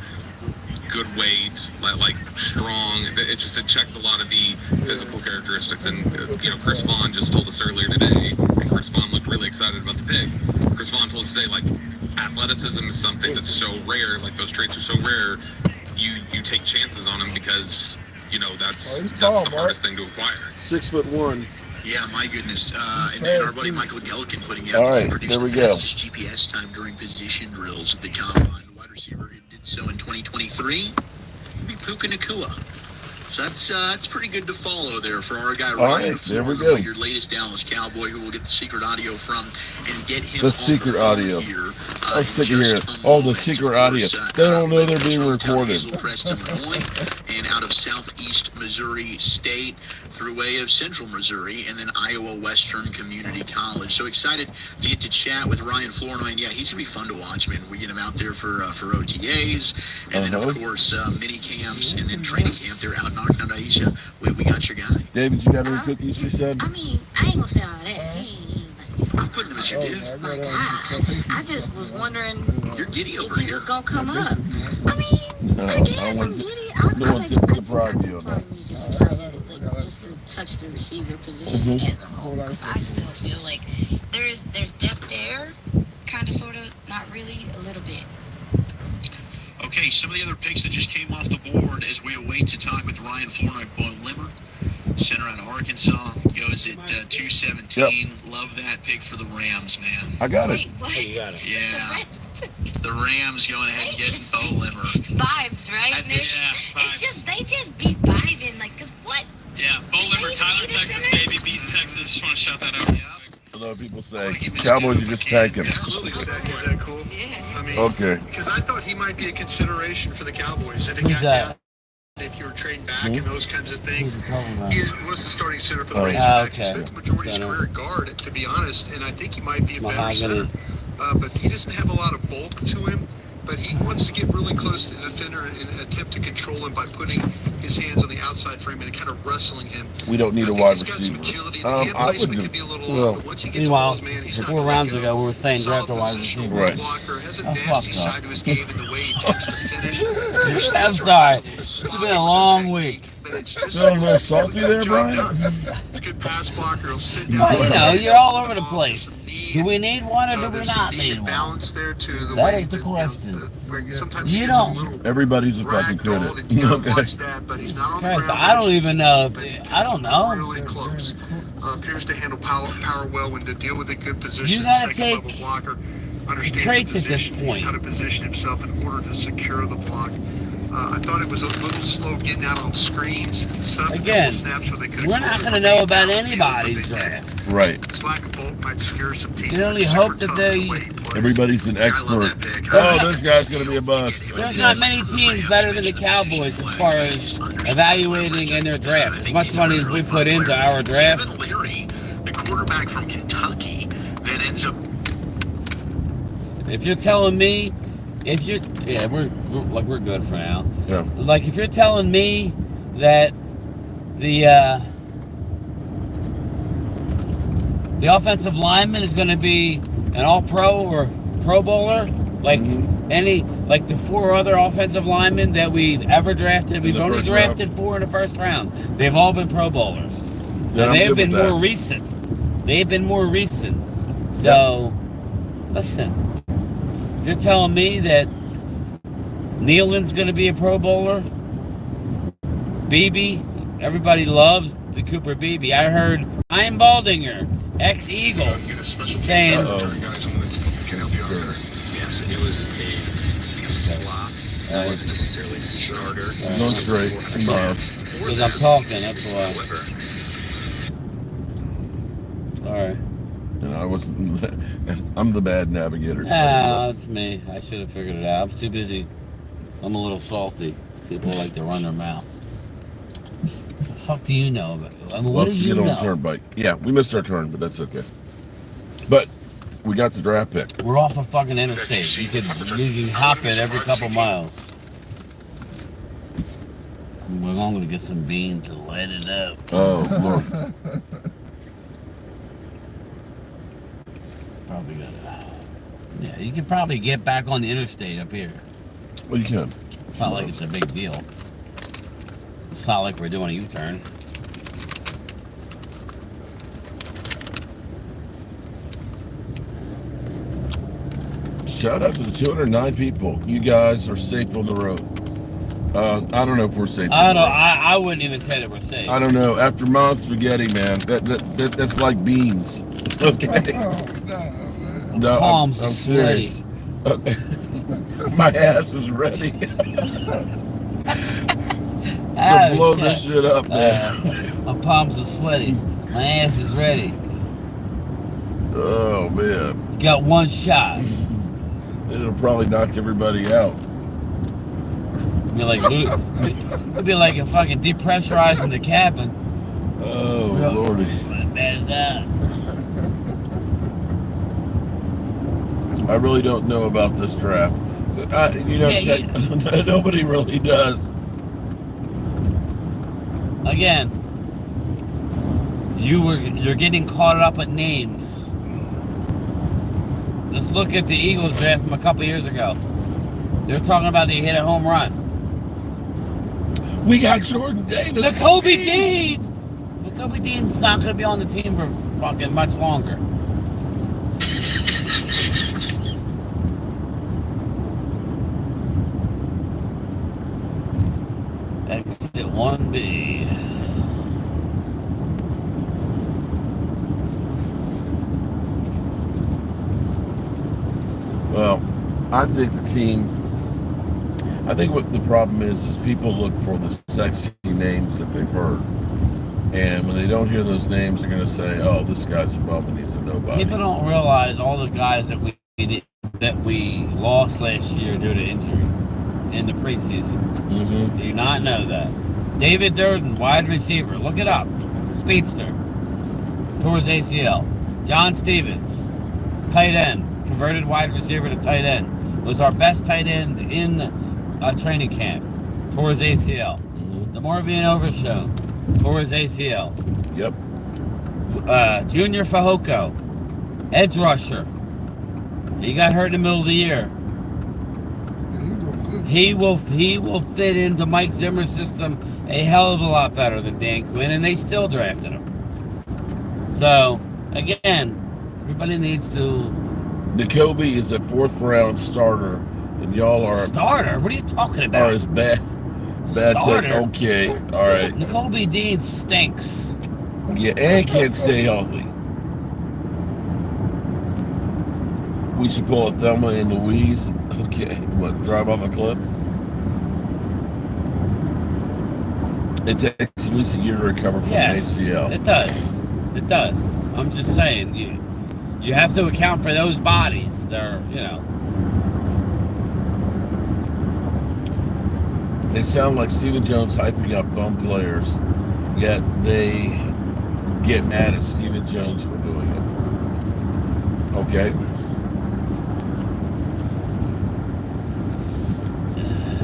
good weight, like strong. It checks a lot of the physical characteristics. And you know, Chris Vaughn just told us earlier today, and Chris Vaughn looked really excited about the pick. Chris Vaughn told us today, like, athleticism is something that's so rare. Like those traits are so rare. You take chances on him because you know that's the hardest thing to acquire. 6'1". Yeah, my goodness. And our buddy Michael Gellikin putting out All right, there we go. fastest GPS time during position drills at the combine. The wide receiver who did so in 2023 would be Puka Nacua. So that's pretty good to follow there for our guy Ryan Floro, there we go. Your latest Dallas Cowboy, who will get the secret audio from and get him The on secret the phone audio. here. I'm sick of hearing all the secret audio. They don't know they're being recorded. Preston, Illinois, and out of southeast Missouri State through way of central Missouri, and then Iowa Western Community College. So excited to get to chat with Ryan Floro, and yeah, he's gonna be fun to watch, man. We get him out there for OTAs, and then of course mini camps, and then training camp. They're out knocking out Aisha. We got your guy. David, you got any cookies? He said. I mean, I ain't gonna say all that. I'm putting him as your dude. I just was wondering You're giddy over if he here. was gonna come up. I mean, I guess I'm giddy. No one gets the pride you on Part that. of me is just excited, like, just to touch the receiver position as a whole. Because I still feel like there's depth there, kind of, sort of, not really, a little bit. Okay, some of the other picks that just came off the board as we await to talk with Ryan Floro, Boyle Limmer, center out of Arkansas, goes at 217. Yep. Love that pick for the Rams, man. I got Wait, it. what? You got it. Yeah, the Rams going ahead and getting Bo Limmer. Vibes, right, At Nick? this- They just be vibing, like, cause what? Yeah, Bo Limmer, Tyler, Texas, baby. Beast, Texas. Just want to shout that out. Yeah. A lot of people say Cowboys are just tanking. Absolutely. Is that cool? Yeah. I mean, Okay. because I thought he might be a consideration for the Cowboys if it Who's got that? down. If you were trading back and those kinds of things. Who's he talking about? He was the starting center for the Oh. Razorbacks. He Okay. spent the majority of his Center. career at guard, to be honest, and I think he might be a better Mahogany. center. But he doesn't have a lot of bulk to him. But he wants to get really close to the defender and attempt to control him by putting his hands on the outside frame and kind of wrestling him. We don't need I a think wide he's got some receiver. agility. The I hand would placement do. could be a little Well, off, but once he gets Meanwhile, balls, man, he's not 4 gonna let rounds go. ago, we were saying Solid draft a wide positional receiver. Right. blocker, has a That's nasty fucked up. side to his game in the way he attempts to finish. I'm sorry. It's been a long week. Feeling a little salty there, Brian? He's a good pass blocker. He'll sit down. Well, you know, you're all over the place. Do we need one or do we There's not some need one? balance there to the That way is the that, question. where sometimes You he gets a don't- little Everybody's a fucking ragdolled, critic. and you gotta Okay. watch that, but he's not on the Christ, ground I don't much, even know. but he I don't know. really close. Appears to handle power well when to deal with a good position. You gotta Second take level blocker understands traits the at this position, point. how to position himself in order to secure the block. I thought it was a little slow getting out on screens. Some Again, snaps where they could we're not going to know about anybody's draft. Right. Slack of bulk might scare some teams. You can only hope that they- Everybody's an expert. Oh, this guy's going to be a bust. There's not many teams better than the Cowboys as far as evaluating in their draft. As much money as we put into our draft, Evan Leary, the quarterback from Kentucky, that ends up if you're telling me, we're good for now. Yeah. Like if you're telling me that the offensive lineman is going to be an All-Pro or Pro Bowler, like like the 4 other offensive linemen that we've ever drafted, we've the only first drafted 4 in the first round. They've all been Pro Bowlers. Yeah, And I'm they've good been with that. more recent. They've been more recent. So, listen, if you're telling me that Nealon's going to be a Pro Bowler, Beebe, everybody loves the Cooper Beebe. I heard Ryan Baldinger, ex-Eagle, saying, Yes, it was a slot. It wasn't necessarily starter. Going straight. because I'm talking, that's why. Sorry. And I wasn't. I'm the bad navigator. Ah, that's me. I should have figured it out. I'm too busy. I'm a little salty. People like to run their mouth. What the fuck do you know about it? I mean, what Let's do you get on know? the turnpike. Yeah, we missed our turn, but that's okay. But We got the draft pick. We're off a fucking interstate. You can hop it every couple miles. We're going to get some beans to light it up. Oh, Lord. Probably got Yeah, you can probably get back on the interstate up here. Well, you can. It's not like it's a big deal. It's not like we're doing a U-turn. Shout out to the 209 people. You guys are safe on the road. I don't know if we're safe. I wouldn't even say that we're safe. I don't know. After mom's spaghetti, man, that's like beans. Okay. No, Palms I'm are sweaty. serious. My ass is ready to blow this shit up, man. My palms are sweaty. My ass is ready. Oh man. You got one shot. It'll probably knock everybody out. It'd be like a fucking depressurizing the cabin. Oh Lordy. What bad is that? I really don't know about this draft. Nobody really does. Again, you're getting caught up with names. Just look at the Eagles draft from a couple years ago. They're talking about they hit a home run. We got Jordan Davis. Jacoby Dean. Jacoby Dean's not going to be on the team for fucking much longer. Exit 1B. Well, I think what the problem is people look for the sexy names that they've heard. And when they don't hear those names, they're going to say, oh, this guy's a bum and he's a nobody. People don't realize all the guys that we lost last year due to injury in the preseason. Mm-hmm. Do you not know that? David Durden, wide receiver. Look it up. Speedster. Tore his ACL. John Stevens, tight end. Converted wide receiver to tight end. Was our best tight end in training camp. Tore his ACL. Mm-hmm. The Moravian Overshow. Tore his ACL. Yep. Junior Fahoko. Edge rusher. He got hurt in the middle of the year. He will fit into Mike Zimmer's system a hell of a lot better than Dan Quinn, and they still drafted him. So, again, everybody needs to... Jacoby is a 4th round starter, and y'all are... Starter? What are you talking about? Are as bad Starter? Okay, all right. Jacoby Dean stinks. Yeah, and can't stay healthy. We should pull a Thelma and Louise. Okay, what, drive off a cliff? It takes at least a year to recover from an ACL. It does. It does. I'm just saying, you have to account for those bodies. They're, They sound like Stephen Jones hyping up bum players, yet they get mad at Stephen Jones for doing it. Okay?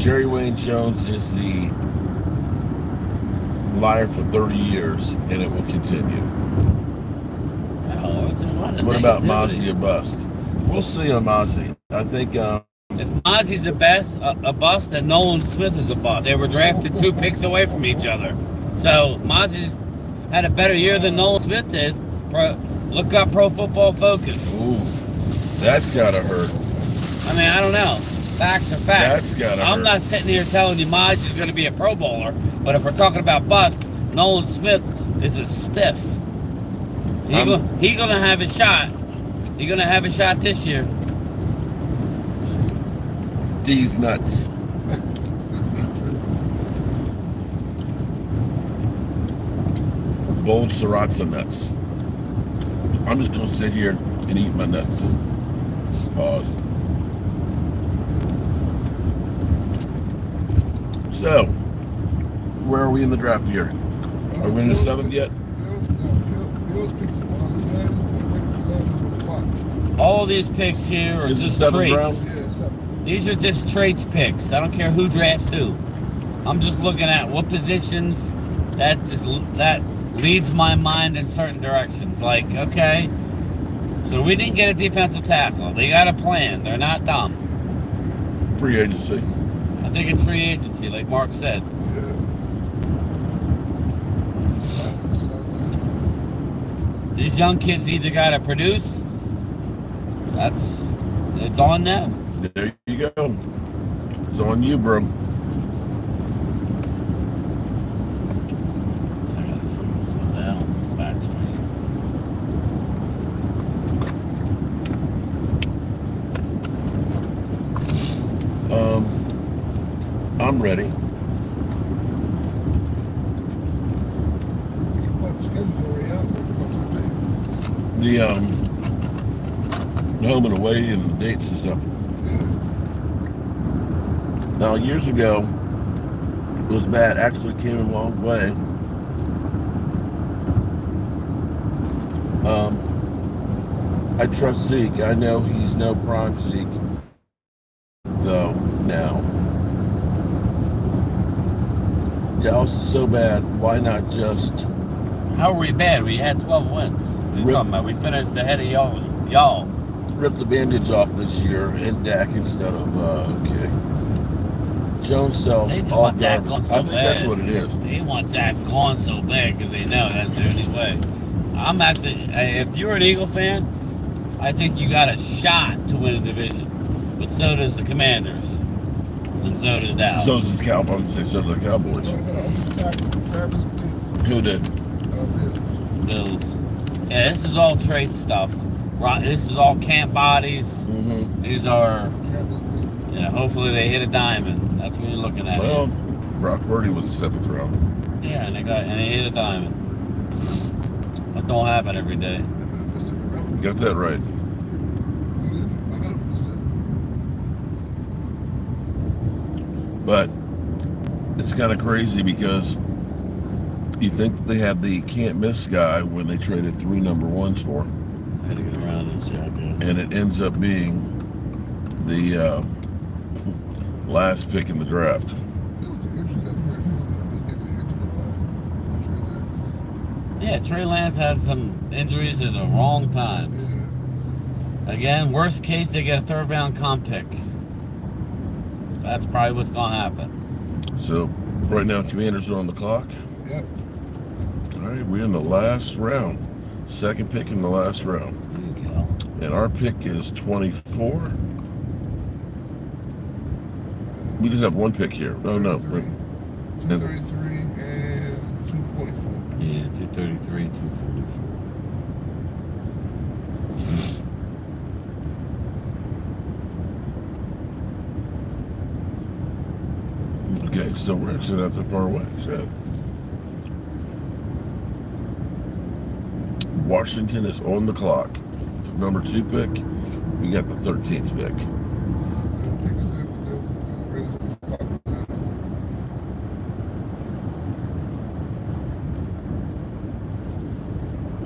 Jerry Wayne Jones is the liar for 30 years, and it will continue. What about Mozzie a bust? We'll see on Mozzie. I think... if Mozzie's a bust, then Nolan Smith is a bust. They were drafted 2 picks away from each other. So Mozzie's had a better year than Nolan Smith did. Look up Pro Football Focus. Ooh, that's gotta hurt. I mean, I don't know. Facts are facts. That's gotta I'm hurt. not sitting here telling you Mozzie's going to be a Pro Bowler, but if we're talking about bust, Nolan Smith is a stiff. He's going to have a shot. He's going to have a shot this year. These nuts. Bold sriracha nuts. I'm just gonna sit here and eat my nuts. Pause. So, where are we in the draft here? Are we in the 7th yet? Bills picks 1 on the 7th. We're waiting for them to the Fox. All these picks here are Is it just seventh traits. round? Yeah, something. These are just traits picks. I don't care who drafts who. I'm just looking at what positions that leads my mind in certain directions. Like, okay, so we didn't get a defensive tackle. They got a plan. They're not dumb. Free agency. I think it's free agency, like Mark said. Yeah. These young kids either got to produce. It's on them. There you go. It's on you, bro. I gotta fucking slow down. Back straight. I'm ready. Well, the schedule's already out. What's the The home and away and the dates and stuff. Now, years ago, it was bad. Actually came a long way. I trust Zeke. I know he's no prime Zeke, though, now. Dallas is so bad, why not just... How are we bad? We had 12 wins. What are you talking about? We finished ahead of y'all. Rip the bandage off this year and Dak instead of, okay. Jones sells They just all want Dak garbage. gone so I think that's bad. what it is. They want Dak gone so bad because they know that's the only way. I'm actually, if you're an Eagle fan, I think you got a shot to win a division. But so does the Commanders. And so does Dallas. So does the Cowboys. So do the Cowboys. Who did? Bills. Yeah, this is all trade stuff. This is all camp bodies. Mm-hmm. These are, hopefully they hit a diamond. That's what you're looking at. Well, Brock Purdy was the 7th round. Yeah, and they hit a diamond. That don't happen every day. Got that right. But it's kind of crazy because you think that they had the can't miss guy when they traded 3 number 1s for him. I had to get around this jackass. And it ends up being the last pick in the draft. Yeah, Trey Lance had some injuries at the wrong time. Again, worst case, they get a 3rd round comp pick. That's probably what's going to happen. So, right now, Commanders are on the clock. Yep. All right, we're in the last round. 2nd pick in the last round. There you go. And our pick is 24. We just have 1 pick here. Oh, no. 233 and 244. Yeah, 233, 244. Okay, so we're actually not that far away. So Washington is on the clock. Number 2 pick. We got the 13th pick.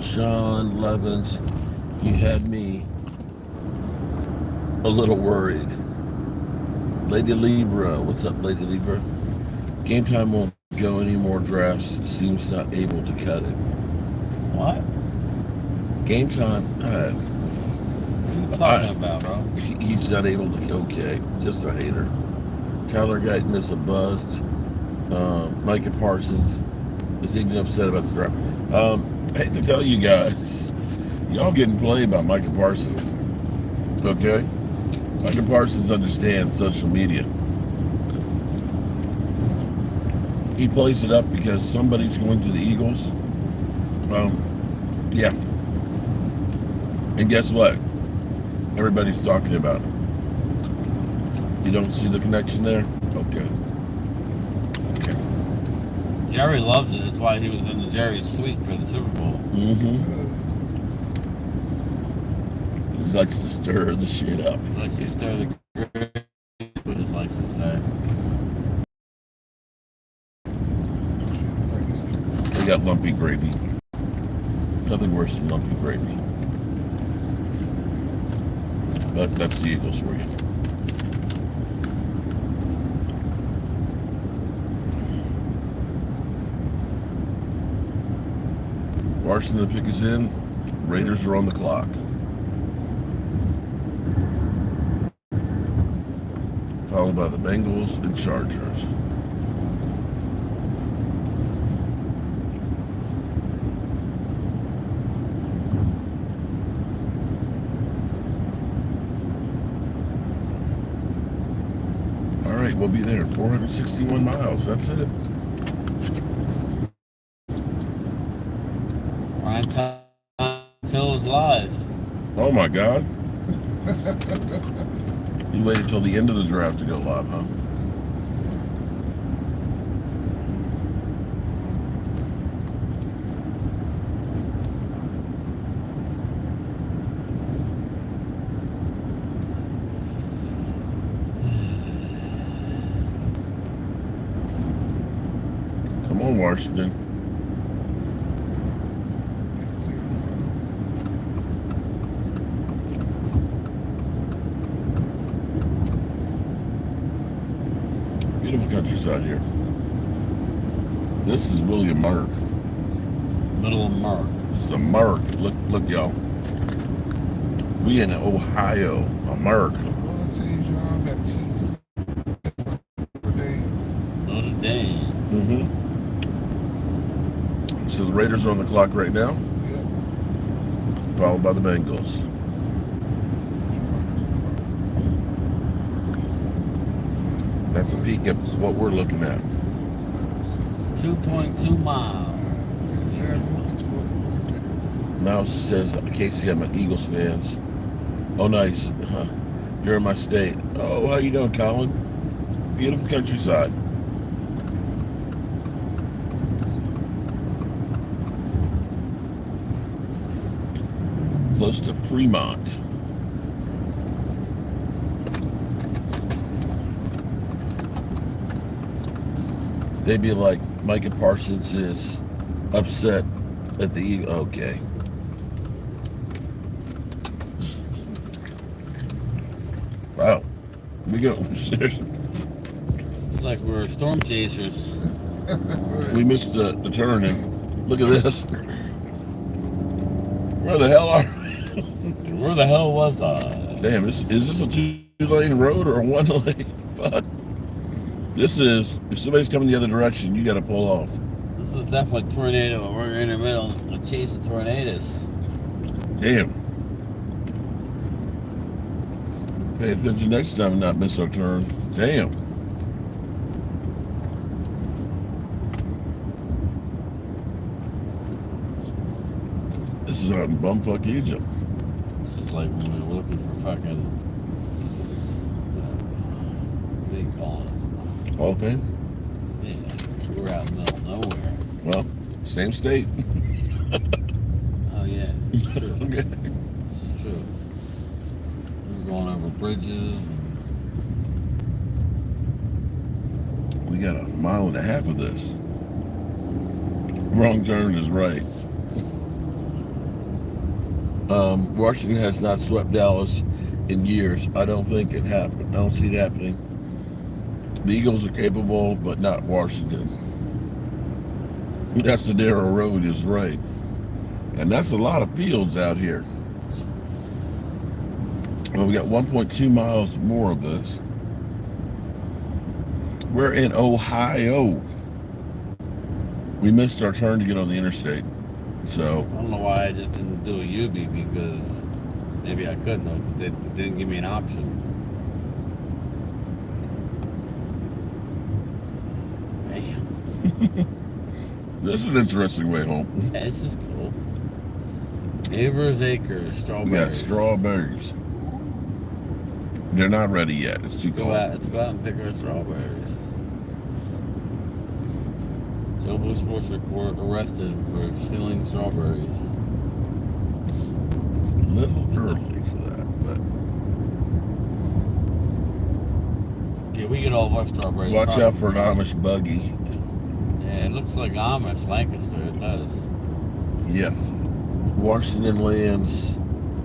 Sean Levins, you had me a little worried. Lady Libra, what's up, Lady Libra? Game Time won't go any more drafts. Seems not able to cut it. What? Game Time. What are you talking about, bro? He's not able to. Okay, just a hater. Tyler Guyton is a bust. Micah Parsons is even upset about the draft. I hate to tell you guys, y'all getting played by Micah Parsons. Okay? Micah Parsons understands social media. He plays it up because somebody's going to the Eagles. Yeah. And guess what? Everybody's talking about it. You don't see the connection there? Okay. Okay. Jerry loves it. That's why he was in the Jerry's suite for the Super Bowl. Mm-hmm. He likes to stir the shit up. He likes to stir the gravy, what he likes to say. They got lumpy gravy. Nothing worse than lumpy gravy. But that's the Eagles for you. Washington, the pick is in. Raiders are on the clock. Followed by the Bengals and Chargers. All right, we'll be there. 461 miles. That's it. Prime time Phil is live. Oh my God. You waited till the end of the draft to go live, huh? Come on, Washington. Beautiful countryside here. This is really a mark. Middle of Mark. It's a mark. Look, y'all. We in Ohio. A mark. Notre Dame. Mm-hmm. So the Raiders are on the clock right now. Yep. Followed by the Bengals. That's a peek at what we're looking at. 2.2 miles. Mouse says, Casey, I'm an Eagles fan. Oh, nice. You're in my state. Oh, how you doing, Colin? Beautiful countryside. Close to Fremont. They'd be like, Micah Parsons is upset at the Eagles. Okay. Wow. We go. It's like we're storm chasers. We missed the turn, and look at this. Where the hell are we? Where the hell was I? Damn, is this a 2-lane road or a 1-lane? Fuck. This is, if somebody's coming the other direction, you got to pull off. This is definitely tornado. We're in the middle of chasing tornadoes. Damn. Pay attention next time and not miss our turn. Damn. This is out in bumfuck Egypt. This is like when we were looking for fucking. What do you call it? Hall of Fame? Yeah, we're out in the middle of nowhere. Well, same state. Oh yeah, it's true. Okay. This is true. We were going over bridges. We got 1.5 miles of this. Wrong turn is right. Washington has not swept Dallas in years. I don't think it happened. I don't see it happening. The Eagles are capable, but not Washington. That's the Darrow Road is right. And that's a lot of fields out here. Well, we got 1.2 miles more of this. We're in Ohio. We missed our turn to get on the interstate. So I don't know why I just didn't do a UB, because maybe I couldn't have. It didn't give me an option. this is an interesting way home. Yeah, this is cool. Avers Acres, strawberries. We got strawberries. They're not ready yet. It's too cold. Let's go out and pick our strawberries. Joe Blue Sports Report arrested for stealing strawberries. It's a little early for that, but yeah, we get all of our strawberries. watch out for an Amish buggy. Yeah, it looks like Amish, Lancaster. It does. Yeah. Washington lands.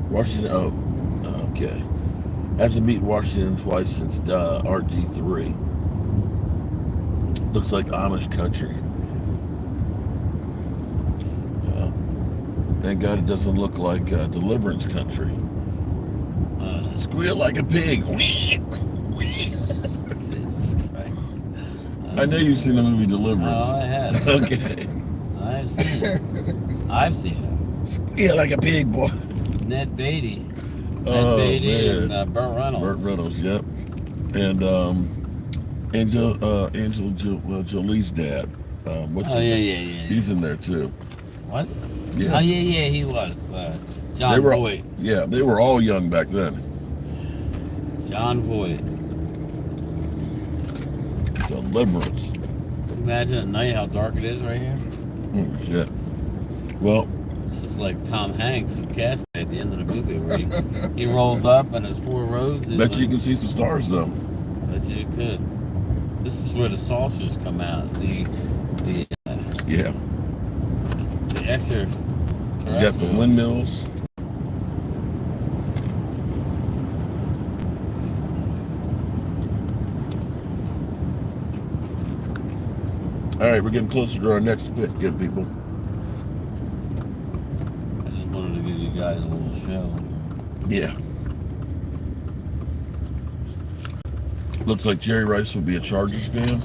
Washington. Oh, okay. Hasn't beat Washington twice since RG3. Looks like Amish country. Thank God it doesn't look like Deliverance country. Squeal like a pig. I know you've seen the movie Deliverance. Oh, I have. Okay. I've seen it. I've seen it. Squeal like a pig, boy. Ned Beatty. Oh, Ned Beatty man. and Burt Reynolds. Burt Reynolds, yep. And Jolie's dad. What's his name? Yeah. He's in there too. Was it? Yeah. Oh, yeah, he was. John Voight. Yeah, they were all young back then. John Voight. Deliverance. Imagine at night how dark it is right here. Oh, shit. Well, this is like Tom Hanks in Cast at the end of the movie where he rolls up and there's 4 roads. Bet you can see some stars though. Bet you could. This is where the saucers come out. The extra. You got the windmills. All right, we're getting closer to our next pick, good people. I just wanted to give you guys a little show. Yeah. Looks like Jerry Rice will be a Chargers fan.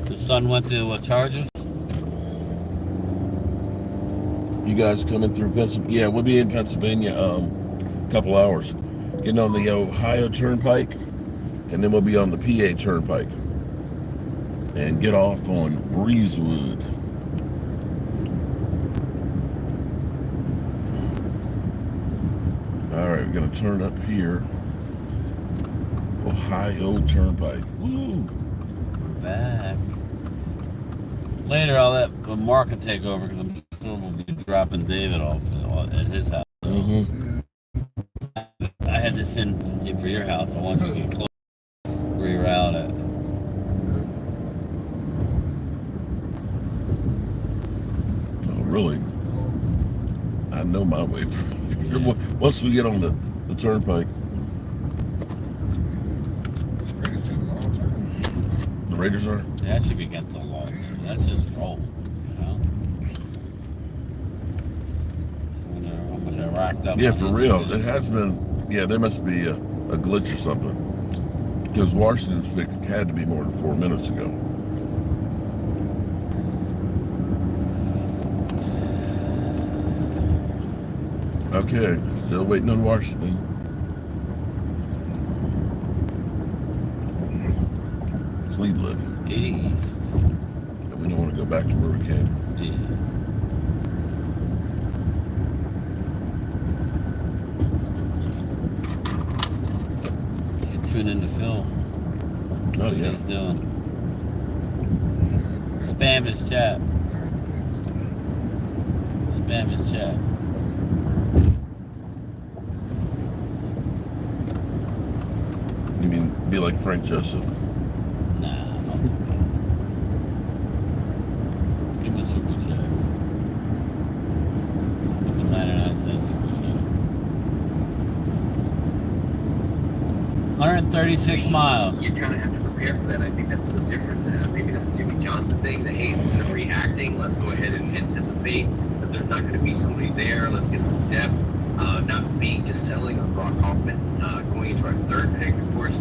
The son went to Chargers? You guys coming through Pennsylvania? Yeah, we'll be in Pennsylvania a couple hours. Getting on the Ohio Turnpike, and then we'll be on the PA Turnpike. And get off on Breezewood. All right, we're going to turn up here. Ohio Turnpike. Woo! We're back. Later, I'll let Mark take over because I'm sure we'll be dropping David off at his house. Mm-hmm. I had this in for your house. I want you to get close. Reroute it. Oh, really? I know my way from here. Yeah. Once we get on the turnpike. The Raiders are? Yeah, that should be against the law. That's just roll, you know? I wonder how much I racked up. Yeah, for real. It has been, yeah, there must be a glitch or something. Because Washington's pick had to be more than 4 minutes ago. Okay, still waiting on Washington. Cleveland. East. And we don't want to go back to where we came. Yeah. You should tune into Phil. Oh, See yeah. what he's doing. Spam his chat. Spam his chat. You mean be like Frank Joseph? Nah, not like that. Give me a super chat. Give me 99-cent super chat. 136 miles. You kind of have to prepare for that. I think that's the difference. Maybe that's a Jimmy Johnson thing. The hey, instead of reacting, let's go ahead and anticipate that there's not going to be somebody there. Let's get some depth. Not being just selling on Brock Hoffman. Going into our third pick, of course.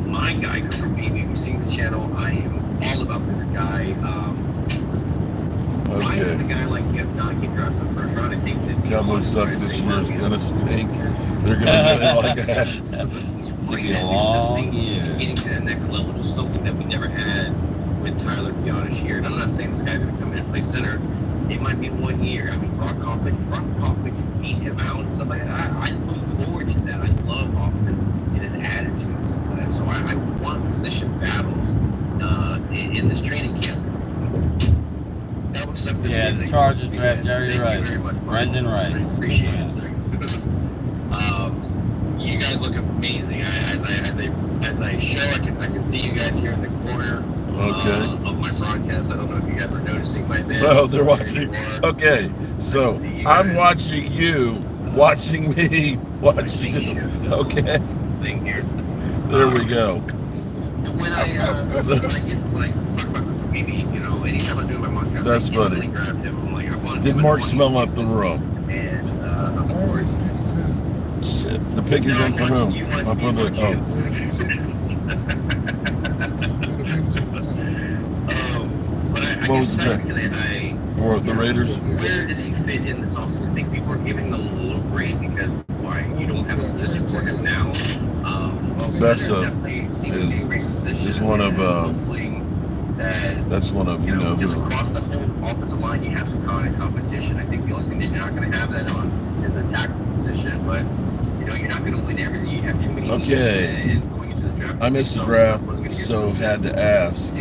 My guy, Cooper Beebe, you've seen the channel. I am all about this guy. Why does a guy like him not get drafted in the first round? I think that Cowboys suck this year is gonna stink. They're gonna get it like that. He's great at assisting, getting to that next level, just something that we never had with Tyler Biadasz here. And I'm not saying this guy's gonna come in and play center. It might be 1 year. I mean, Brock Hoffman can beat him out and stuff like that. I look forward to that. I love Hoffman and his attitude and stuff like that. So I want position battles in this training camp. That was something. Yeah, the Chargers draft Jerry Rice, Brendan Rice. Appreciate it. You guys look amazing. As I show, I can see you guys here in the corner. Of my broadcast. I don't know if you guys are noticing my bed. Oh, they're watching. Okay, so I'm watching you, watching me, watching you. Okay. thing here. There we go. When I talk about maybe, you know, anytime I do my mock draft, That's I instantly funny. grab him. I'm like, I want Did Mark smell up the room? And of course, Shit. The pick is in the room. Up on the, but I what was the pick? For the Raiders? Where does he fit in this offense? I think people are giving him a low grade because why? You don't have a position for him now. That's one of that's one of, you know, just across the whole offensive line, you have some kind of competition. I think the only thing that you're not going to have that on is the tackle position, but you know, you're not going to win everything. You have too many needs, and going into this draft. I missed the draft, so had to ask.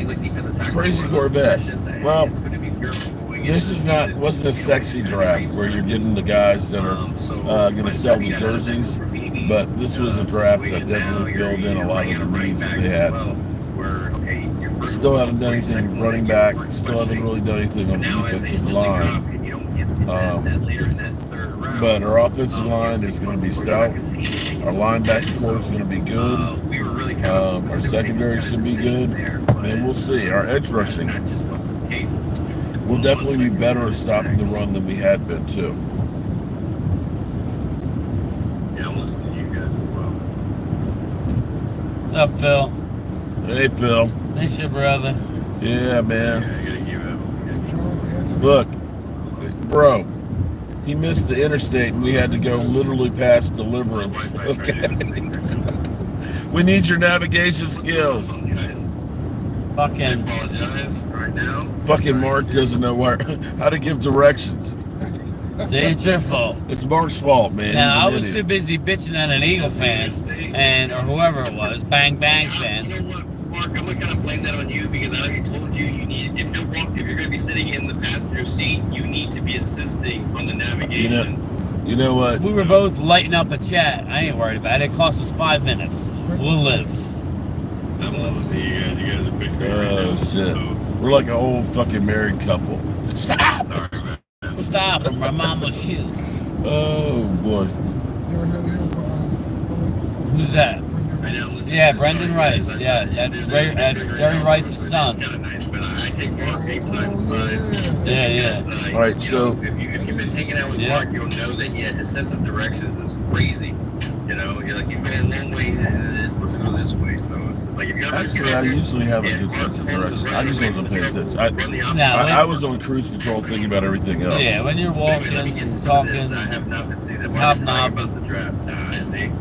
Crazy Corvette. Well, this is wasn't a sexy draft where you're getting the guys that are going to sell the jerseys, but this was a draft that definitely filled in a lot of the needs that they had. Still haven't done anything running back. Still haven't really done anything on the defensive line. But our offensive line is going to be stout. Our linebacker core is going to be good. Our secondary should be good. And we'll see. Our edge rushing will definitely be better at stopping the run than we had been, too. Yeah, I'm listening to you guys as well. What's up, Phil? Hey, Phil. Miss your brother. Yeah, man. Look, bro, he missed the interstate and we had to go literally past Deliverance. Okay. We need your navigation skills. Fucking Mark doesn't know how to give directions. See, it's your fault. It's Mark's fault, man. Now, I was too busy bitching at an Eagle fan, or whoever it was, Bang Bang fan. You know what, Mark? I'm gonna kind of blame that on you because I already told you need if you're going to be sitting in the passenger seat, you need to be assisting on the navigation. You know what? We were both lighting up the chat. I ain't worried about it. It cost us 5 minutes. We'll live. I'm gonna see you guys. You guys are big. Oh shit! We're like an old fucking married couple. Stop! Sorry, man. Stop, or my mom will shoot. Oh boy. Who's that? Yeah, Brendan Rice. Yes, that's Jerry Rice's son. Kind of nice, but I take Mark side to side. Yeah. All right, so if you've been hanging out with Mark, you'll know that his sense of directions is crazy. You know, you're like, you've been a long way, it's supposed to go this way. So it's just like, if you're actually, I usually have a good sense of direction. I just wasn't paying attention. I was on cruise control thinking about everything else. Yeah, when you're walking, talking, I have not been seeing that hobnob about the draft. I see.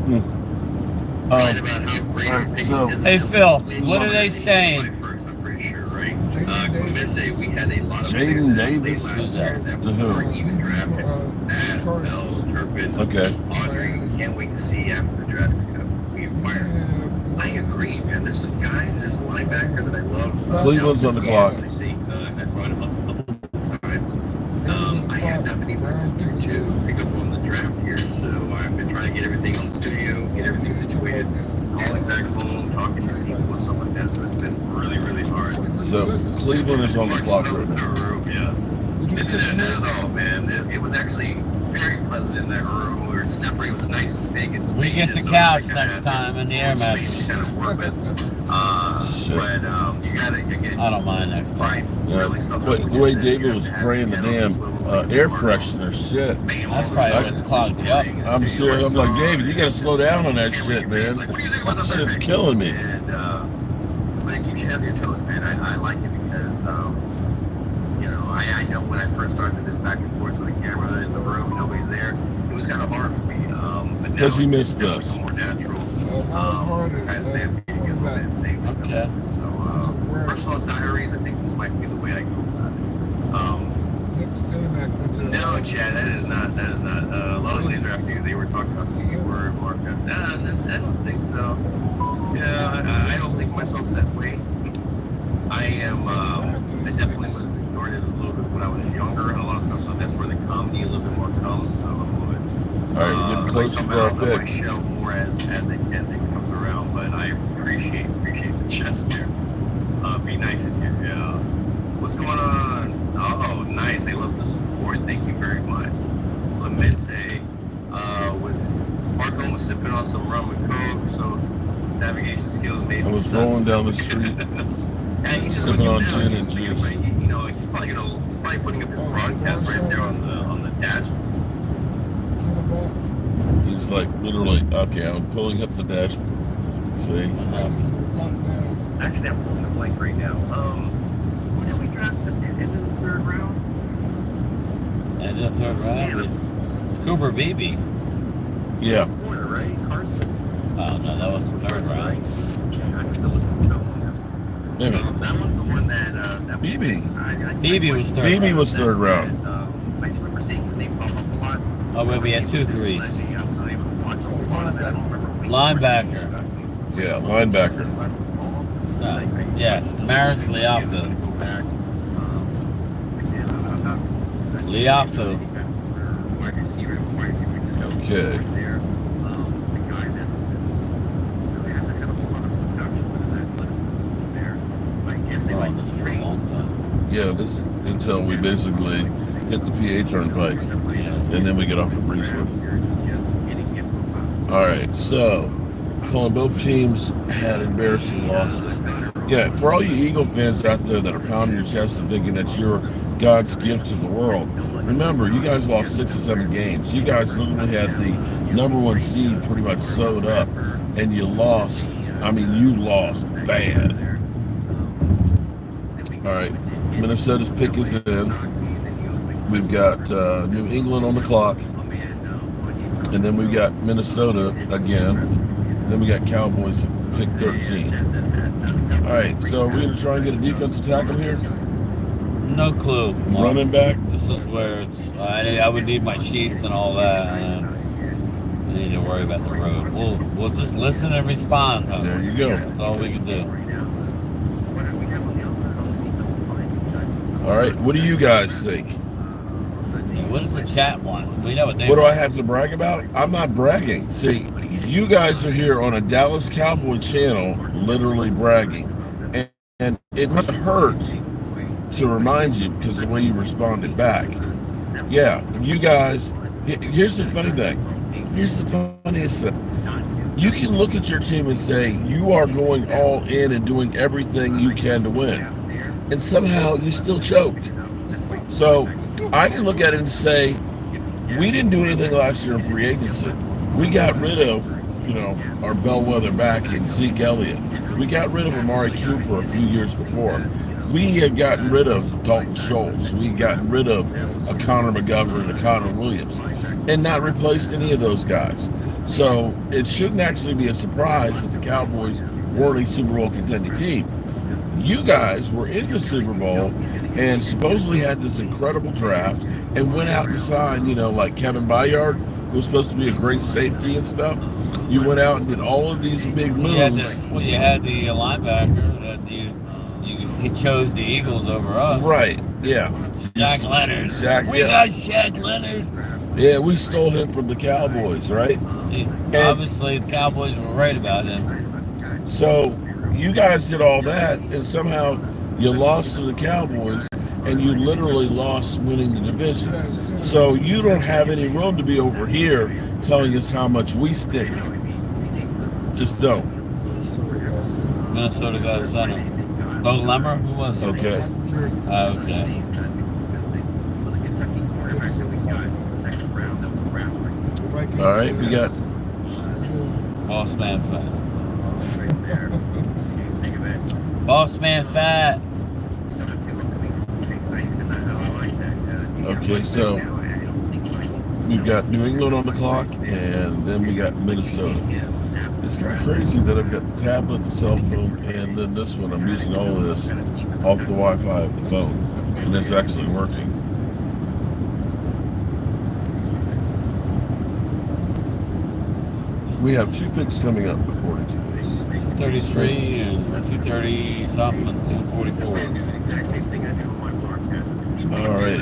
Hey Phil, what are they saying? I'm pretty sure, right? Clemente, we had a lot of Jaden Davis? Who's that? To who? Okay. Can't wait to see after the draft we acquire. I agree, man. There's some guys, there's a linebacker that I love. Cleveland's on the clock. I brought him up a couple times. I have not been able to pick up on the draft here, so I've been trying to get everything on the studio, get everything situated, calling back home, talking to people and stuff like that. So it's been really, really hard. So Cleveland is on the clock right now. Yeah. No, man. It was actually very pleasant in that room. We were separated. It was nice and big. We get the couch next time and the air mattress. Kind of work with. But you gotta get. I don't mind next time. Yeah. But the way David was spraying the damn air freshener, shit. That's probably what's clogged you up. I'm serious. I'm like, David, you gotta slow down on that shit, man. That shit's killing me. But it keeps you on your toes, man. I like it because, you know, I know when I first started this back and forth with the camera in the room, nobody's there. It was kind of hard for me. Because you missed us. More natural. Kind of same meeting is the same. Okay. So, personal diaries, I think this might be the way I go about it. No, Chad, that is not. A lot of ladies are after you. They were talking about the keyword markup. I don't think so. Yeah, I don't think myself that way. I definitely was ignored as a little bit when I was younger and a lot of stuff. So that's where the comedy a little bit more comes. So I'm a little bit. All right, you're getting close to our pick. My show more as it comes around, but I appreciate the chest there. Be nice in here. Yeah. What's going on? Oh, nice. I love the support. Thank you very much. Clemente was Mark almost sipping on some rum and coke, so navigation skills maybe. I was rolling down the street, sipping on gin and juice. You know, he's probably putting up his broadcast right there on the dashboard. He's like literally, okay, I'm pulling up the dashboard. See? Actually, I'm pulling a blank right now. Who did we draft at the end of the third round? End of the third round? Cooper Beebe. Yeah. Corner, right? Carson. Oh, no, that wasn't third round. Wait a minute. That one's the one that Beebe. Beebe was third Beebe round. was third round. I just remember seeing his name pop up a lot. Oh, wait, we had 2 threes. Linebacker. Yeah, linebacker. Yeah, Maris Liafu. Liafu. Okay. We're on this for a long time. Yeah, this is until we basically hit the PA turnpike, and then we get off at Breezewood. All right, so Colin, both teams had embarrassing losses. Yeah, for all you Eagle fans out there that are pounding your chest and thinking that you're God's gift to the world, remember, you guys lost 6 or 7 games. You guys literally had the #1 seed pretty much sewed up, and you lost. I mean, you lost bad. All right, Minnesota's pick is in. We've got New England on the clock, and then we've got Minnesota again. And then we got Cowboys at pick 13. All right, so we're going to try and get a defensive tackle here. No clue. Mark. Running back. This is where it's. I would need my sheets and all that. And I need to worry about the road. We'll just listen and respond. Huh? There you go. That's all we can do. All right, what do you guys think? Yeah, what does the chat want? We know what they What do want. I have to brag about? I'm not bragging. See, you guys are here on a Dallas Cowboy channel, literally bragging. And it must hurt to remind you because the way you responded back. Yeah, you guys, here's the funny thing. Here's the funniest thing. You can look at your team and say, you are going all in and doing everything you can to win. And somehow you still choked. So I can look at it and say, we didn't do anything last year in free agency. We got rid of, our bellwether back in Zeke Elliott. We got rid of Amari Cooper a few years before. We had gotten rid of Dalton Schultz. We had gotten rid of a Connor McGovern and a Connor Williams and not replaced any of those guys. So it shouldn't actually be a surprise that the Cowboys weren't a Super Bowl contending team. You guys were in the Super Bowl and supposedly had this incredible draft and went out and signed, like Kevin Byard, who was supposed to be a great safety and stuff. You went out and did all of these big moves. You had the linebacker that he chose the Eagles over us. Right, yeah. Shaq Leonard. We got Shaq Leonard. Yeah, we stole him from the Cowboys, right? Obviously, the Cowboys were right about him. So you guys did all that, and somehow you lost to the Cowboys, and you literally lost winning the division. So you don't have any room to be over here telling us how much we stink. Just don't. Minnesota got a center. Bo Lemmer? Who was it? Okay. Okay. All right, we got Boss Man Fat. Boss Man Fat. Okay, so we've got New England on the clock, and then we got Minnesota. It's kind of crazy that I've got the tablet, the cell phone, and then this one. I'm using all of this off the Wi-Fi of the phone, and it's actually working. We have 2 picks coming up, according to this. 233 and 230 something and 244. All right.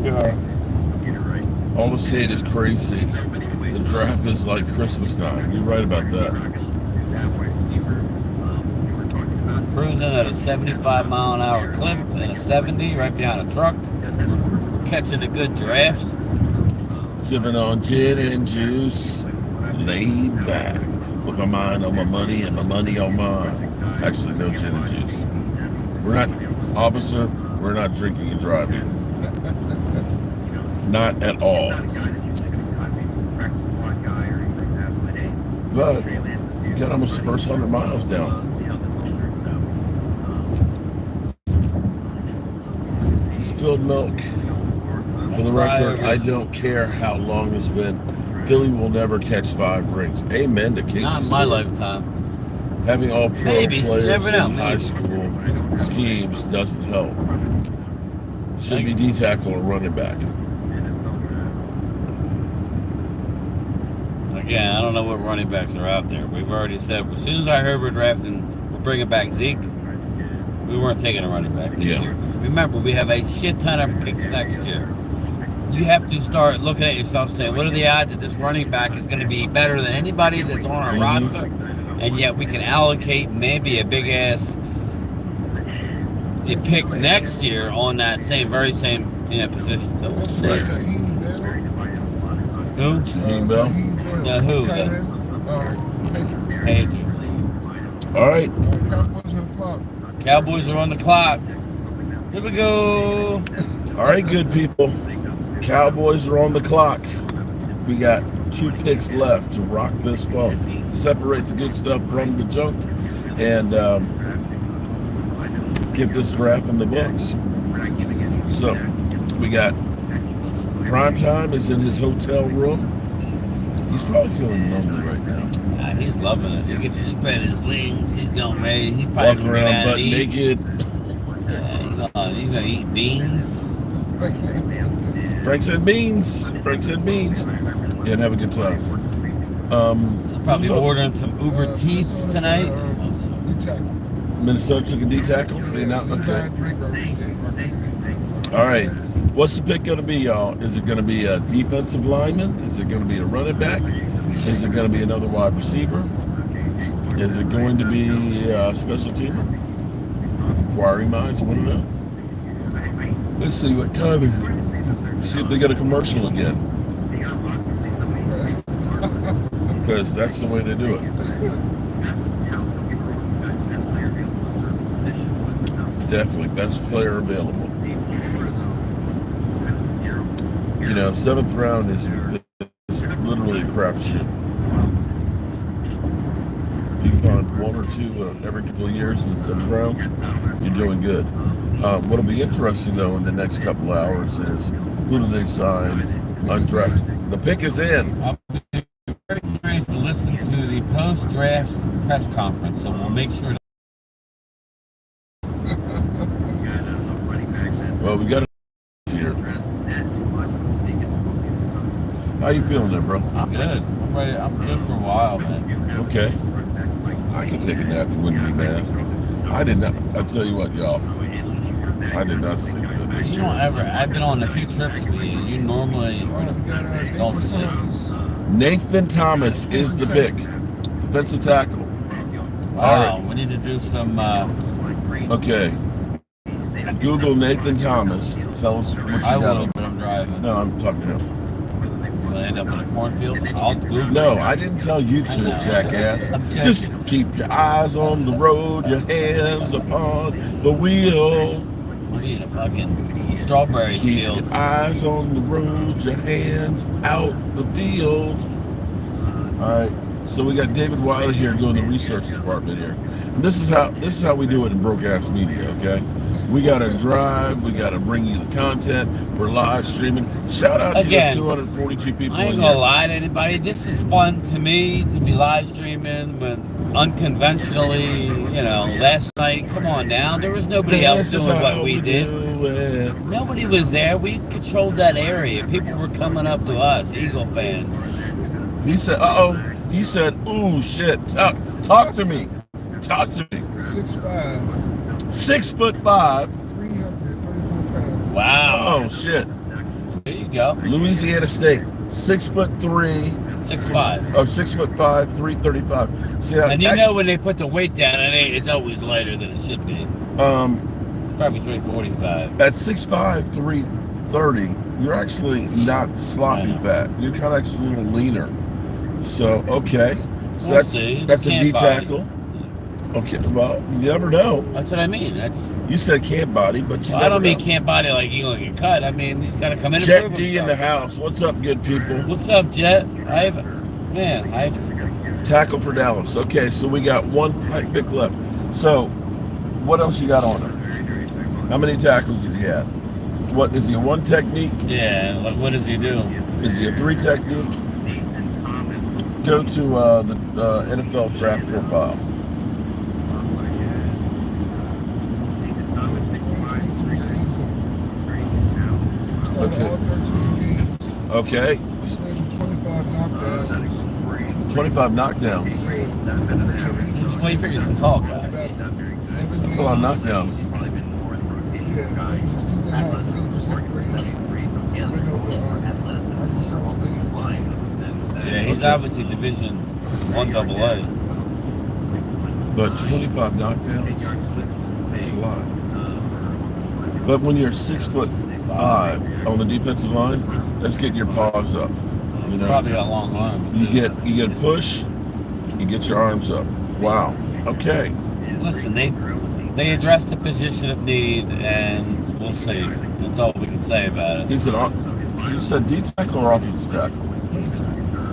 Okay. All the state is crazy. The draft is like Christmas time. You're right about that. Cruising at a 75-mile-an-hour clip in a 70 right behind a truck. catching a good draft. Sipping on gin and juice, laid back. With my mind on my money and my money on mine. Actually, no gin and juice. We're not, officer, we're not drinking and driving. Not at all. But you got almost the first 100 miles down. Spilled milk. For the record, I don't care how long it's been. Philly will never catch 5 rings. Amen to Casey. Not in my lifetime. Having all pro Maybe. players Never know. in high school schemes doesn't help. Should be D-tackle or running back. Again, I don't know what running backs are out there. We've already said, as soon as I heard we're drafting, we're bringing back Zeke, we weren't taking a running back this year. Remember, we have a shit ton of picks next year. You have to start looking at yourself saying, what are the odds that this running back is going to be better than anybody that's on our roster? And yet we can allocate maybe a big-ass pick next year on that very same position. So we'll see. Who? Jaheim Bell. No, who? Patriots. All right. Cowboys are on the clock. Here we go. All right, good people. Cowboys are on the clock. We got 2 picks left to rock this phone. Separate the good stuff from the junk and get this draft in the books. So we got Primetime is in his hotel room. He's probably feeling lonely right now. He's loving it. He gets to spread his wings. He's going ready. He's probably walking around butt naked. Yeah, he's gonna eat beans. Frank said beans. Frank said beans. Yeah, and have a good time. He's probably ordering some Uber Eats tonight. Minnesota took a D-tackle. They not okay. All right. What's the pick going to be, y'all? Is it going to be a defensive lineman? Is it going to be a running back? Is it going to be another wide receiver? Is it going to be a special teamer? Inquiring minds want to know. Let's see what time is it. See if they got a commercial again. Because that's the way they do it. Definitely best player available. You know, 7th round is literally a crapshoot. If you can find 1 or 2 every couple of years in the 7th round, you're doing good. What'll be interesting though in the next couple of hours is who do they sign undrafted. The pick is in. I'll be very curious to listen to the post-draft press conference, so we'll make sure. Well, we got it here. How you feeling there, bro? I'm good. I'm ready. I'm good for a while, man. Okay. I could take a nap and wouldn't be mad. I did not. I tell you what, y'all. I did not sleep good this You year. don't ever. I've been on a few trips with you. You normally don't sleep. Nathan Thomas is the pick. Defensive tackle. Wow. All right. We need to do some. Okay. Google Nathan Thomas. Tell us what you I got. will, but I'm driving. No, I'm talking to him. Will I end up in a cornfield? I'll Google. No, I didn't tell you to, jackass. Just keep your eyes on the road, your hands upon the wheel. We're in a fucking strawberry Keep field. your eyes on the road, your hands out the field. All right. So we got David Wiley here doing the research department here. And this is how we do it in broke ass media, okay? We gotta drive, we gotta bring you the content, we're live streaming. Shout out Again, to the 242 people I ain't in gonna here. lie to anybody. This is fun to me to be live streaming when unconventionally, last night. Come on now, there was nobody else This is doing how what we did. do it. Nobody was there. We controlled that area. People were coming up to us, Eagle fans. He said, he said, ooh, shit. Talk to me. Talk to me. 6'5", 6'5". 334 pounds. Wow. Oh, shit. There you go. Louisiana State, 6'3", 6'5". 6'5", 335. See, And when they put the weight down, it's always lighter than it should be. It's probably 345. At 6'5", 130, you're actually not sloppy fat. You're kind of actually a little leaner. So, okay. So that's a D tackle. Okay, well, you never know. That's what I mean. That's You said camp body, but you well, never I don't mean know. camp body like you gonna get cut. I mean he's gotta come in and Jet prove D in himself. the house. What's up, good people? What's up, Jet? I Tackle for Dallas. Okay, so we got one pick left. So, what else you got on him? How many tackles does he have? What is he, a one technique? Yeah, like what does he do? Is he a three technique? Go to the NFL draft profile. Okay. 25 knockdowns. 25 knockdowns. Just wait for you to talk, guys. That's a lot of knockdowns. Yeah, he's obviously Division 1 AA. But 25 knockdowns, that's a lot. But when you're 6'5" on the defensive line, that's getting your paws up. You know, Probably got long arms. you get a push, you get your arms up. Wow. Okay. Listen, they address the position of need, and we'll see. That's all we can say about it. He said D tackle or offensive tackle?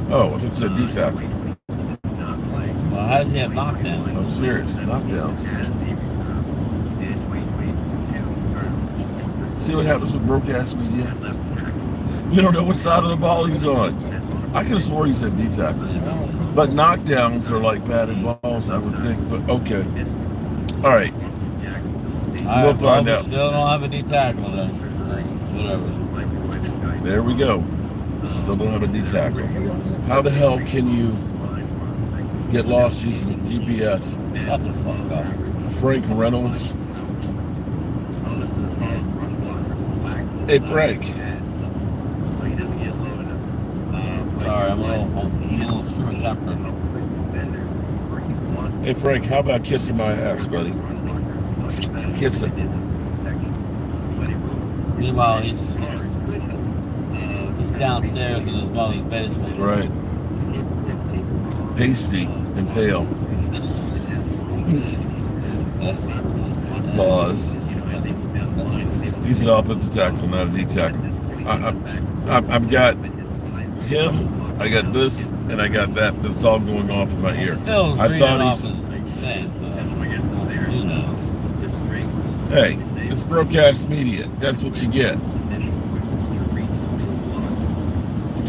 Oh, I think it said D tackle. Well, how does he have knockdowns? I'm serious. Knockdowns. See what happens with broke ass media? You don't know what side of the ball he's on. I could have swore he said D tackle. But knockdowns are like batted balls, I would think. But okay. All right. We'll find out. Still don't have a D tackle then. Whatever. There we go. Still don't have a D tackle. How the hell can you get lost using GPS? Shut the fuck up. Frank Reynolds. Hey, Frank. Sorry, I'm a little short-tempered. Hey, Frank, how about kissing my ass, buddy? Kiss it. Meanwhile, he's downstairs in his mother's basement. Right. Pasty and pale. Pause. He's an offensive tackle, not a D tackle. I've got him, I got this, and I got that. That's all going off in my ear. Phil's I thought off his thing, so who knows? Hey, it's broadcast media. That's what you get.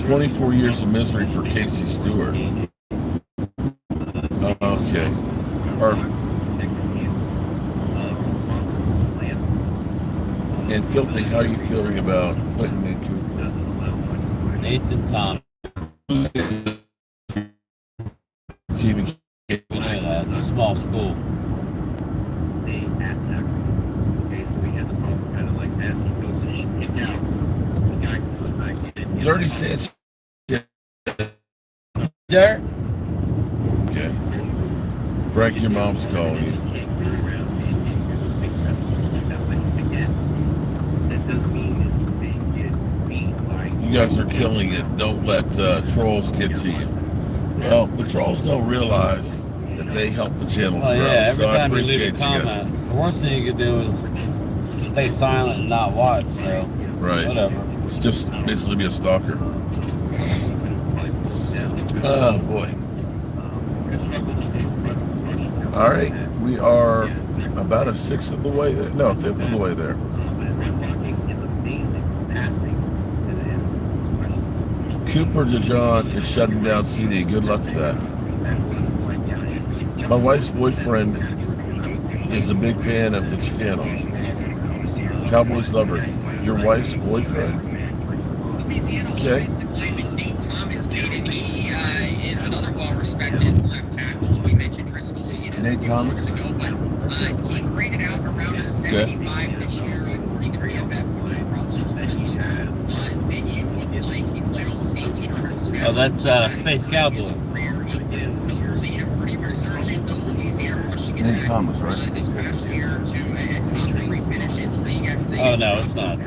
24 years of misery for Casey Stewart. Okay. And Filthy, how are you feeling about Clinton and Cooper? Nathan Thomas. It's a small school. 30 cents. Sir? Okay. Frank, your mom's calling you. You guys are killing it. Don't let trolls get to you. Well, the trolls don't realize that they help the channel grow. Yeah, every so I time you leave appreciate a comment, the worst thing you could do is stay silent and not watch, so right. Whatever. It's just basically be a stalker. Oh, boy. All right. We are about a sixth of the way there. No, a fifth of the way there. Cooper DeJohn is shutting down CD. Good luck with that. My wife's boyfriend is a big fan of the channel. Cowboys love her. Your wife's boyfriend? Okay. Nate Thomas, Caden, he is another well-respected left tackle. We mentioned Driscoll, Nate Thomas ago, but he graded out around a 75 this year. According to BFF, which is probably a little bit low. And you look like he played almost 1,800 snaps. Oh, that's Space Cowboy. Pretty resurgent, though, Louisiana rushing attack. Nate Thomas, right? This past year to a top 3 finish in the league after they Oh, no, it's not.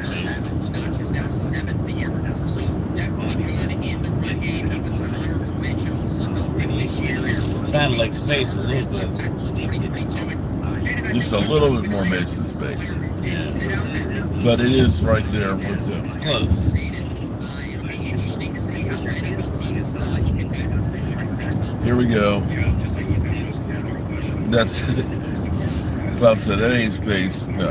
notches down to 7th the year before. So definitely good in the run game. He was an honorable mention all Sunbelt pick this year. Sounded like space a little bit. Just a little bit more Mason space. But it is right there with them. Close. It'll be interesting to see how the NFL teams look at that decision. Here we go. That's Cloud said that ain't space. No.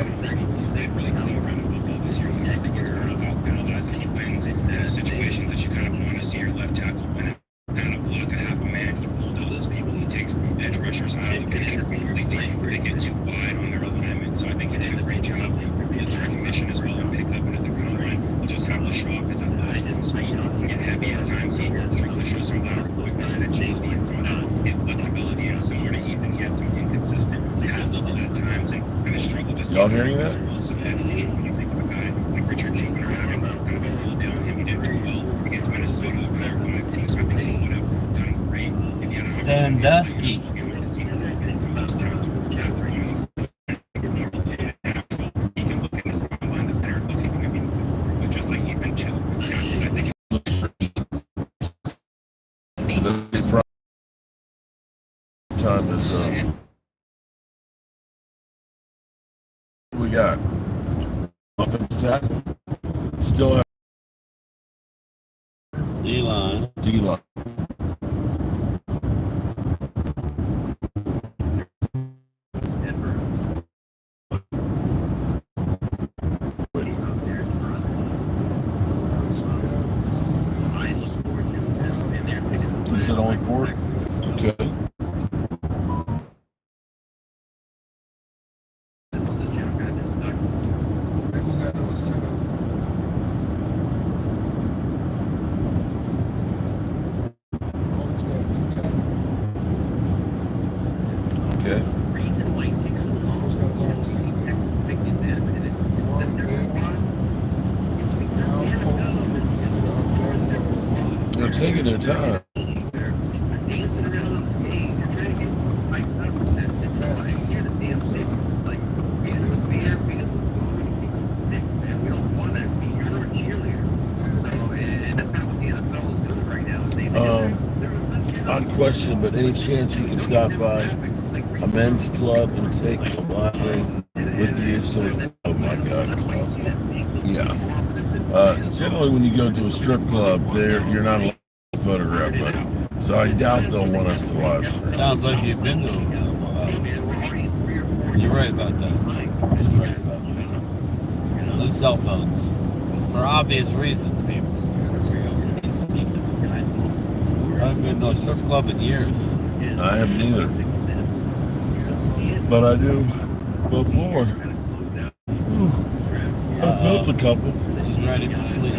In a situation that you kind of want to see your left tackle win kind of block a half a man, he bulldozes people, he takes edge rushers out of the finisher completely, they get too wide on their alignment. So I think he did a great job with blitz recognition as well and pick up into the combine. He'll just have to show off his athleticism as well. He gets heavy at times, he struggled to show some lateral quickness and agility and some of that inflexibility, and similar to Ethan, he had some inconsistent at times and kind of struggled to see y'all hearing that? some edge rushers when you think of a guy like Richard Juvenile having kind of a field day on him. He did too well against Minnesota over there on that team, so I think he would have done great if he had an Sandusky. He can look in this combine the better if he's going to be, but just like even two tackles, I think His prime time is we got offensive tackle. Still have D-line. D-line. You said only 4? Okay. Okay. Reason why it takes so long to see Texas pick his end and it's sitting there for a while. It's because they They're taking their time. They're dancing around on the stage. They're trying to get hyped up. And they just want to hear the damn sticks. It's like, feed us some beer, feed us some food, and feed us some picks, man. We don't want to be your cheerleaders. So, and that's kind of what the NFL is doing right now. Odd question, but any chance you can stop by a men's club and take the black ring with you? So, oh my God, yeah. Generally, when you go to a strip club, you're not allowed to photograph money. So I doubt they'll want us to live stream. Sounds like you've been to them. You're right about that. You're right about that. Those cell phones, for obvious reasons, people. I haven't been to a strip club in years. I haven't either. But I do before. I've built a couple. Just ready for sleep.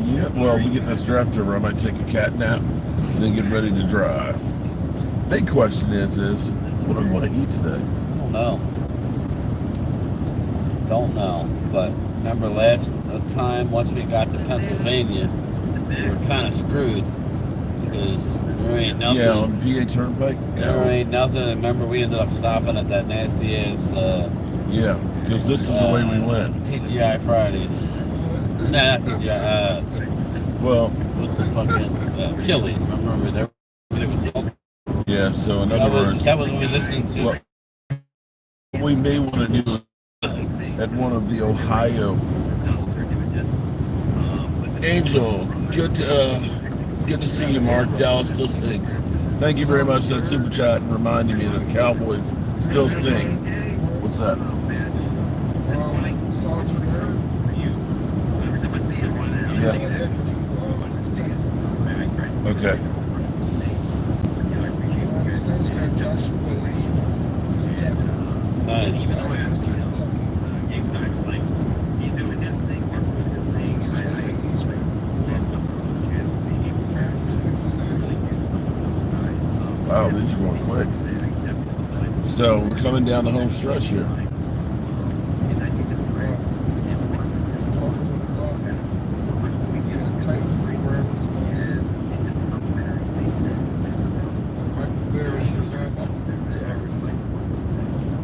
Yeah, well, we get this draft over. I might take a cat nap and then get ready to drive. Big question is what do I want to eat today? Don't know. But remember last time, once we got to Pennsylvania, we were kind of screwed. Because there ain't nothing. Yeah, on the PA Turnpike? Yeah. There ain't nothing. Remember, we ended up stopping at that nasty ass. Yeah, because this is the way we went. TGI Fridays. Nah, not TGI. Well, what's the fucking Chili's? Remember there? It was salty. Yeah. So in other words, that was what we listened to. Well, what we may want to do at one of the Ohio. Angel, good to see you, Mark. Dallas still stinks. Thank you very much for that super chat and reminding me that the Cowboys still stink. What's that? Yeah. Okay. Nice. He's doing his thing, Mark's doing his thing. Wow, these are going quick. So we're coming down the home stretch here.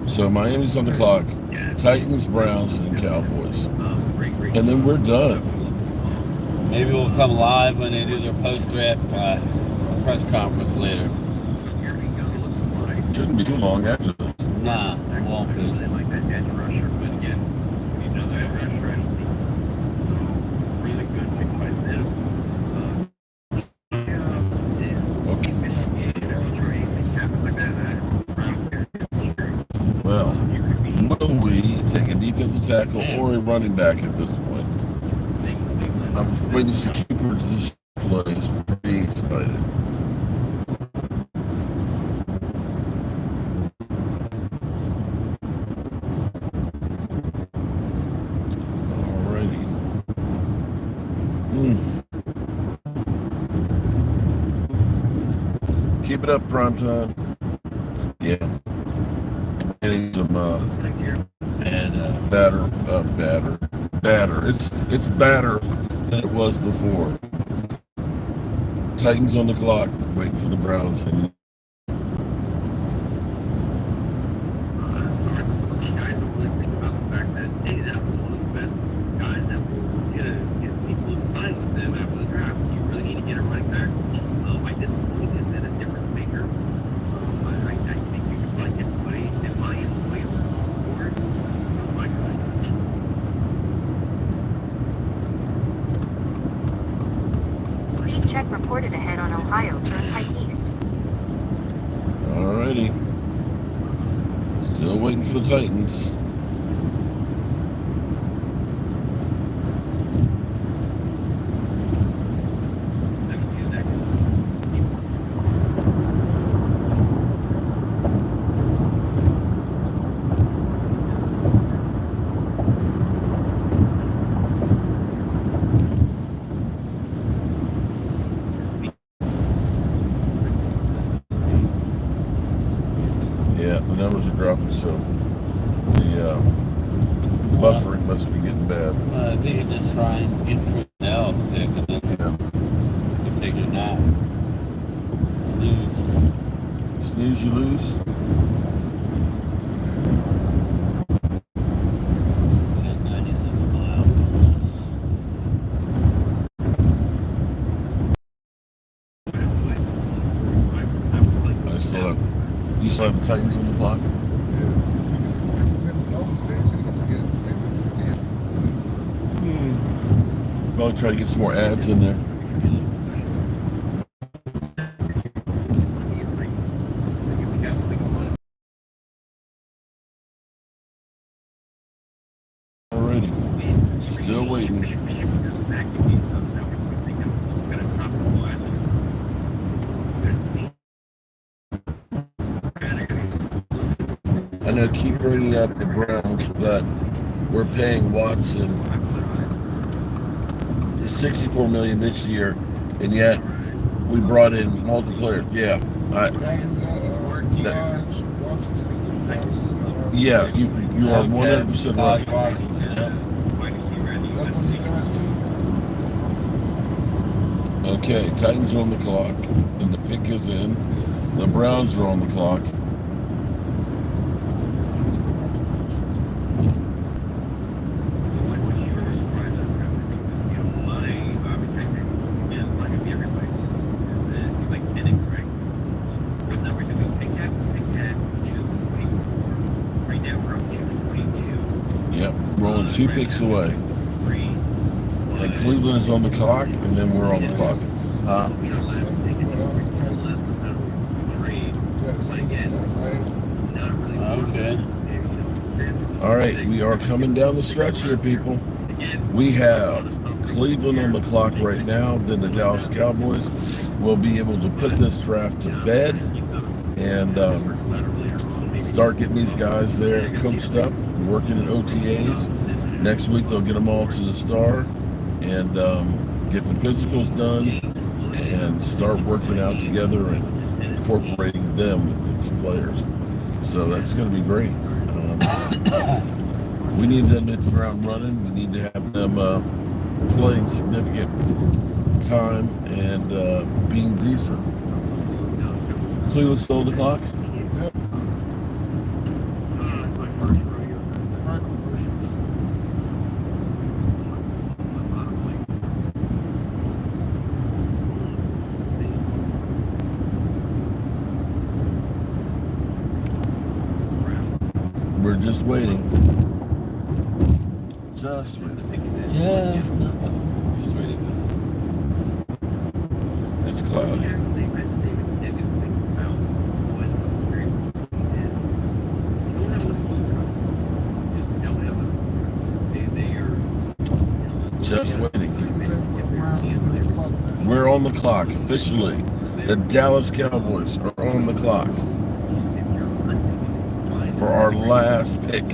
So Miami's on the clock. Titans, Browns, and Cowboys. And then we're done. Maybe we'll come live when they do their post-draft press conference later. Shouldn't be too long after this. Nah, it won't be. They like that edge rusher, but again, you know, the edge rusher, I don't think so. Really good pick by them. Okay. Michigan, trade, happens like that. Well, will we take a defensive tackle or a running back at this point? I'm waiting to see keeper position plays. Pretty excited. Alrighty. Keep it up, primetime. Yeah. Getting some batter. It's batter than it was before. Titans on the clock, waiting for the Browns. And Some of these guys don't really think about the fact that, hey, that was one of the best guys that will get people to sign with them after the draft. You really need to get a running back. By this point, is it a difference maker? I think you could probably get somebody in my Williams forward. My God. Speed check reported ahead on Ohio Turnpike East. alrighty. Still waiting for the Titans. Yeah, the numbers are dropping, so the buffering must be getting bad. I think it's just try and get through the Dallas pick and then you can take a nap. Snooze. Snooze, you lose. We got 97 miles. You still have the Titans on the clock? Probably try to get some more ads in there. Alrighty. Still waiting. I know, keep bringing up the Browns, but we're paying Watson $64 million this year, and yet we brought in multiple players. Yeah, you are 100% right. Okay, Titans are on the clock, and the pick is in. The Browns are on the clock. Yep, rolling 2 picks away. And Cleveland is on the clock, and then we're on the clock. Okay. All right, we are coming down the stretch here, people. We have Cleveland on the clock right now, then the Dallas Cowboys will be able to put this draft to bed and start getting these guys there coached up, working in OTAs. Next week, they'll get them all to the Star and get the physicals done and start working out together and incorporating them with the players. So that's going to be great. We need them to hit the ground running. We need to have them playing significant time and being decent. Cleveland still on the clock? That's my first rodeo. just waiting. Just waiting. Just straight. It's cloudy. Just waiting. We're on the clock officially. The Dallas Cowboys are on the clock for our last pick.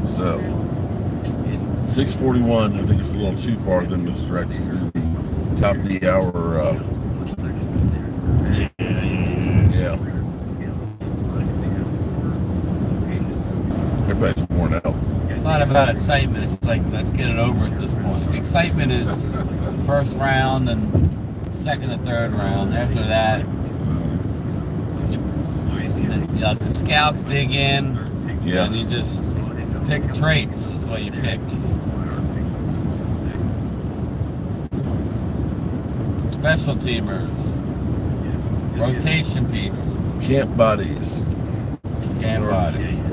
So 6:41. I think it's a little too far than this direction. Top of the hour. Yeah. Everybody's worn out. It's not about excitement. It's like, let's get it over at this point. Excitement is first round and second and third round. After that, the scouts dig in, and you just pick traits is what you pick. Special teamers, rotation pieces, camp bodies.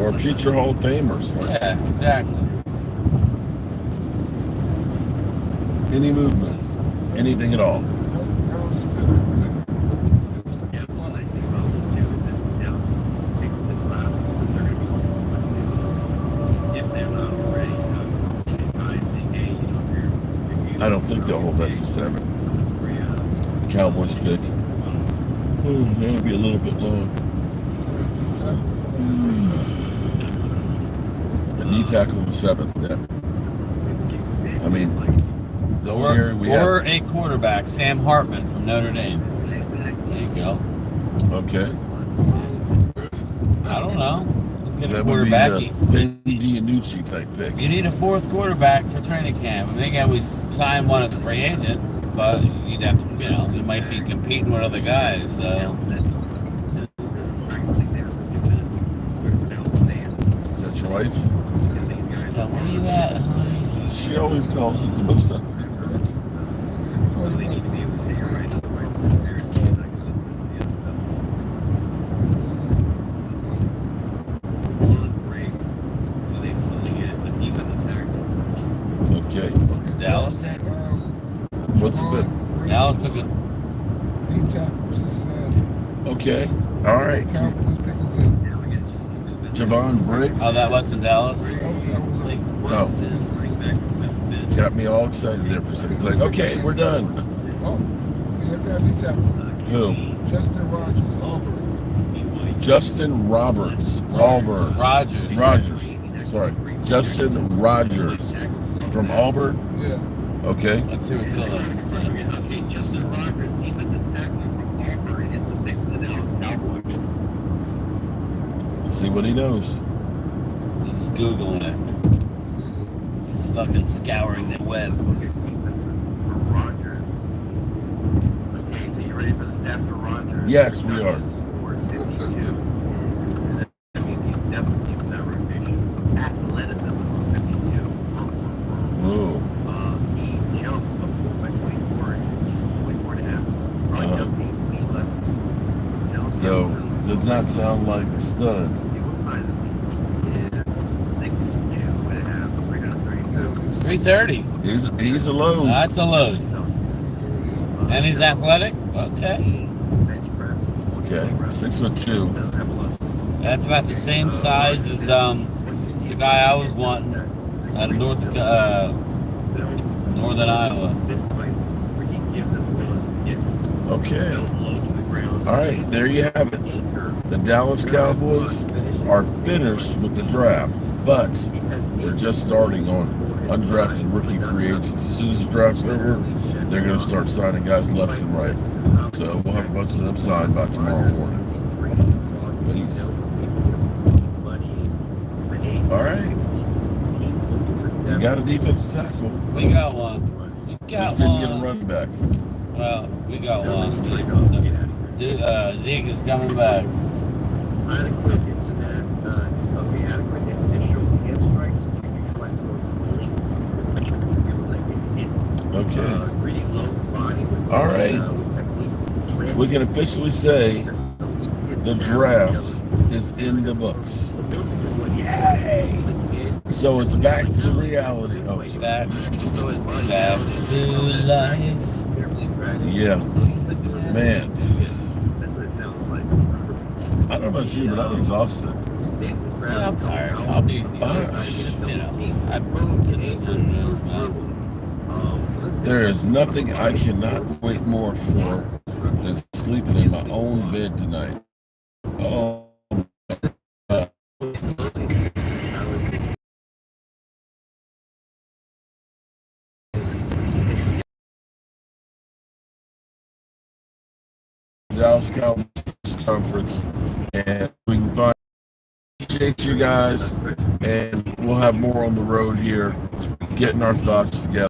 Or future Hall of Famers. Yes, exactly. Any movement, anything at all. I don't think they'll hold that to 7. The Cowboys pick. That'll be a little bit long. A knee tackle in the 7th. Yeah. I mean, or a quarterback, Sam Hartman from Notre Dame. There you go. Okay. I don't know. Get a That quarterback. would be the Benny DiNucci type pick. You need a 4th quarterback for training camp. I mean, they can always sign one as a free agent, but you'd have to, you might be competing with other guys. So. Your wife? So where are you at, honey? She always calls it the most up. Okay. Dallas? What's the bit? Dallas took it. D tackle, Cincinnati. Okay. All right. Cowboys pick us in. Javon Briggs. Oh, that wasn't Dallas? No. Got me all excited there for a second. Like, okay, we're done. Oh, we have got D tackle. Who? Justin Rogers, Auburn. Justin Roberts, Auburn. Rogers. Sorry. Justin Rogers from Auburn. Yeah. Okay. Let's see what Phil is. Okay, Justin Rogers, defensive tackle from Auburn, is the pick for the Dallas Cowboys. See what he knows. He's Googling it. He's fucking scouring the web. Okay, so you ready for the stats for Rogers? Yes, we are. Scored 52. That means he's definitely in that rotation. Athleticism of 52. Ooh. He jumps a full by 24 and a half. Probably jumped 8 feet left. So, does not sound like a stud. What size is he? He is 6'2 and a half, 330 pounds. 330. He's a load. That's a load. And he's athletic? Okay. Okay. 6'2". That's about the same size as the guy I was wanting out of Northern Iowa. Okay. All right, there you have it. The Dallas Cowboys are finished with the draft, but they're just starting on undrafted rookie free agents. As soon as the draft's over, they're going to start signing guys left and right. So we'll have a bunch of them signed by tomorrow morning. Peace. All right. We got a defensive tackle. We got one. Just didn't get a running back. Well, we got one. Zeke is coming back. Adequate incident. Okay, adequate initial hand strikes to neutralize the noise link. Okay. Reading low body. All right. We can officially say The draft is in the books. Yay! So it's back to reality. Oh, Back to life. yeah. Man. I don't know about you, but I'm exhausted. Yeah, I'm tired. I'll be, There is nothing I cannot wait more for than sleeping in my own bed tonight. Oh, Dallas Cowboys conference, and we can find appreciate you guys, and we'll have more on the road here, getting our thoughts together.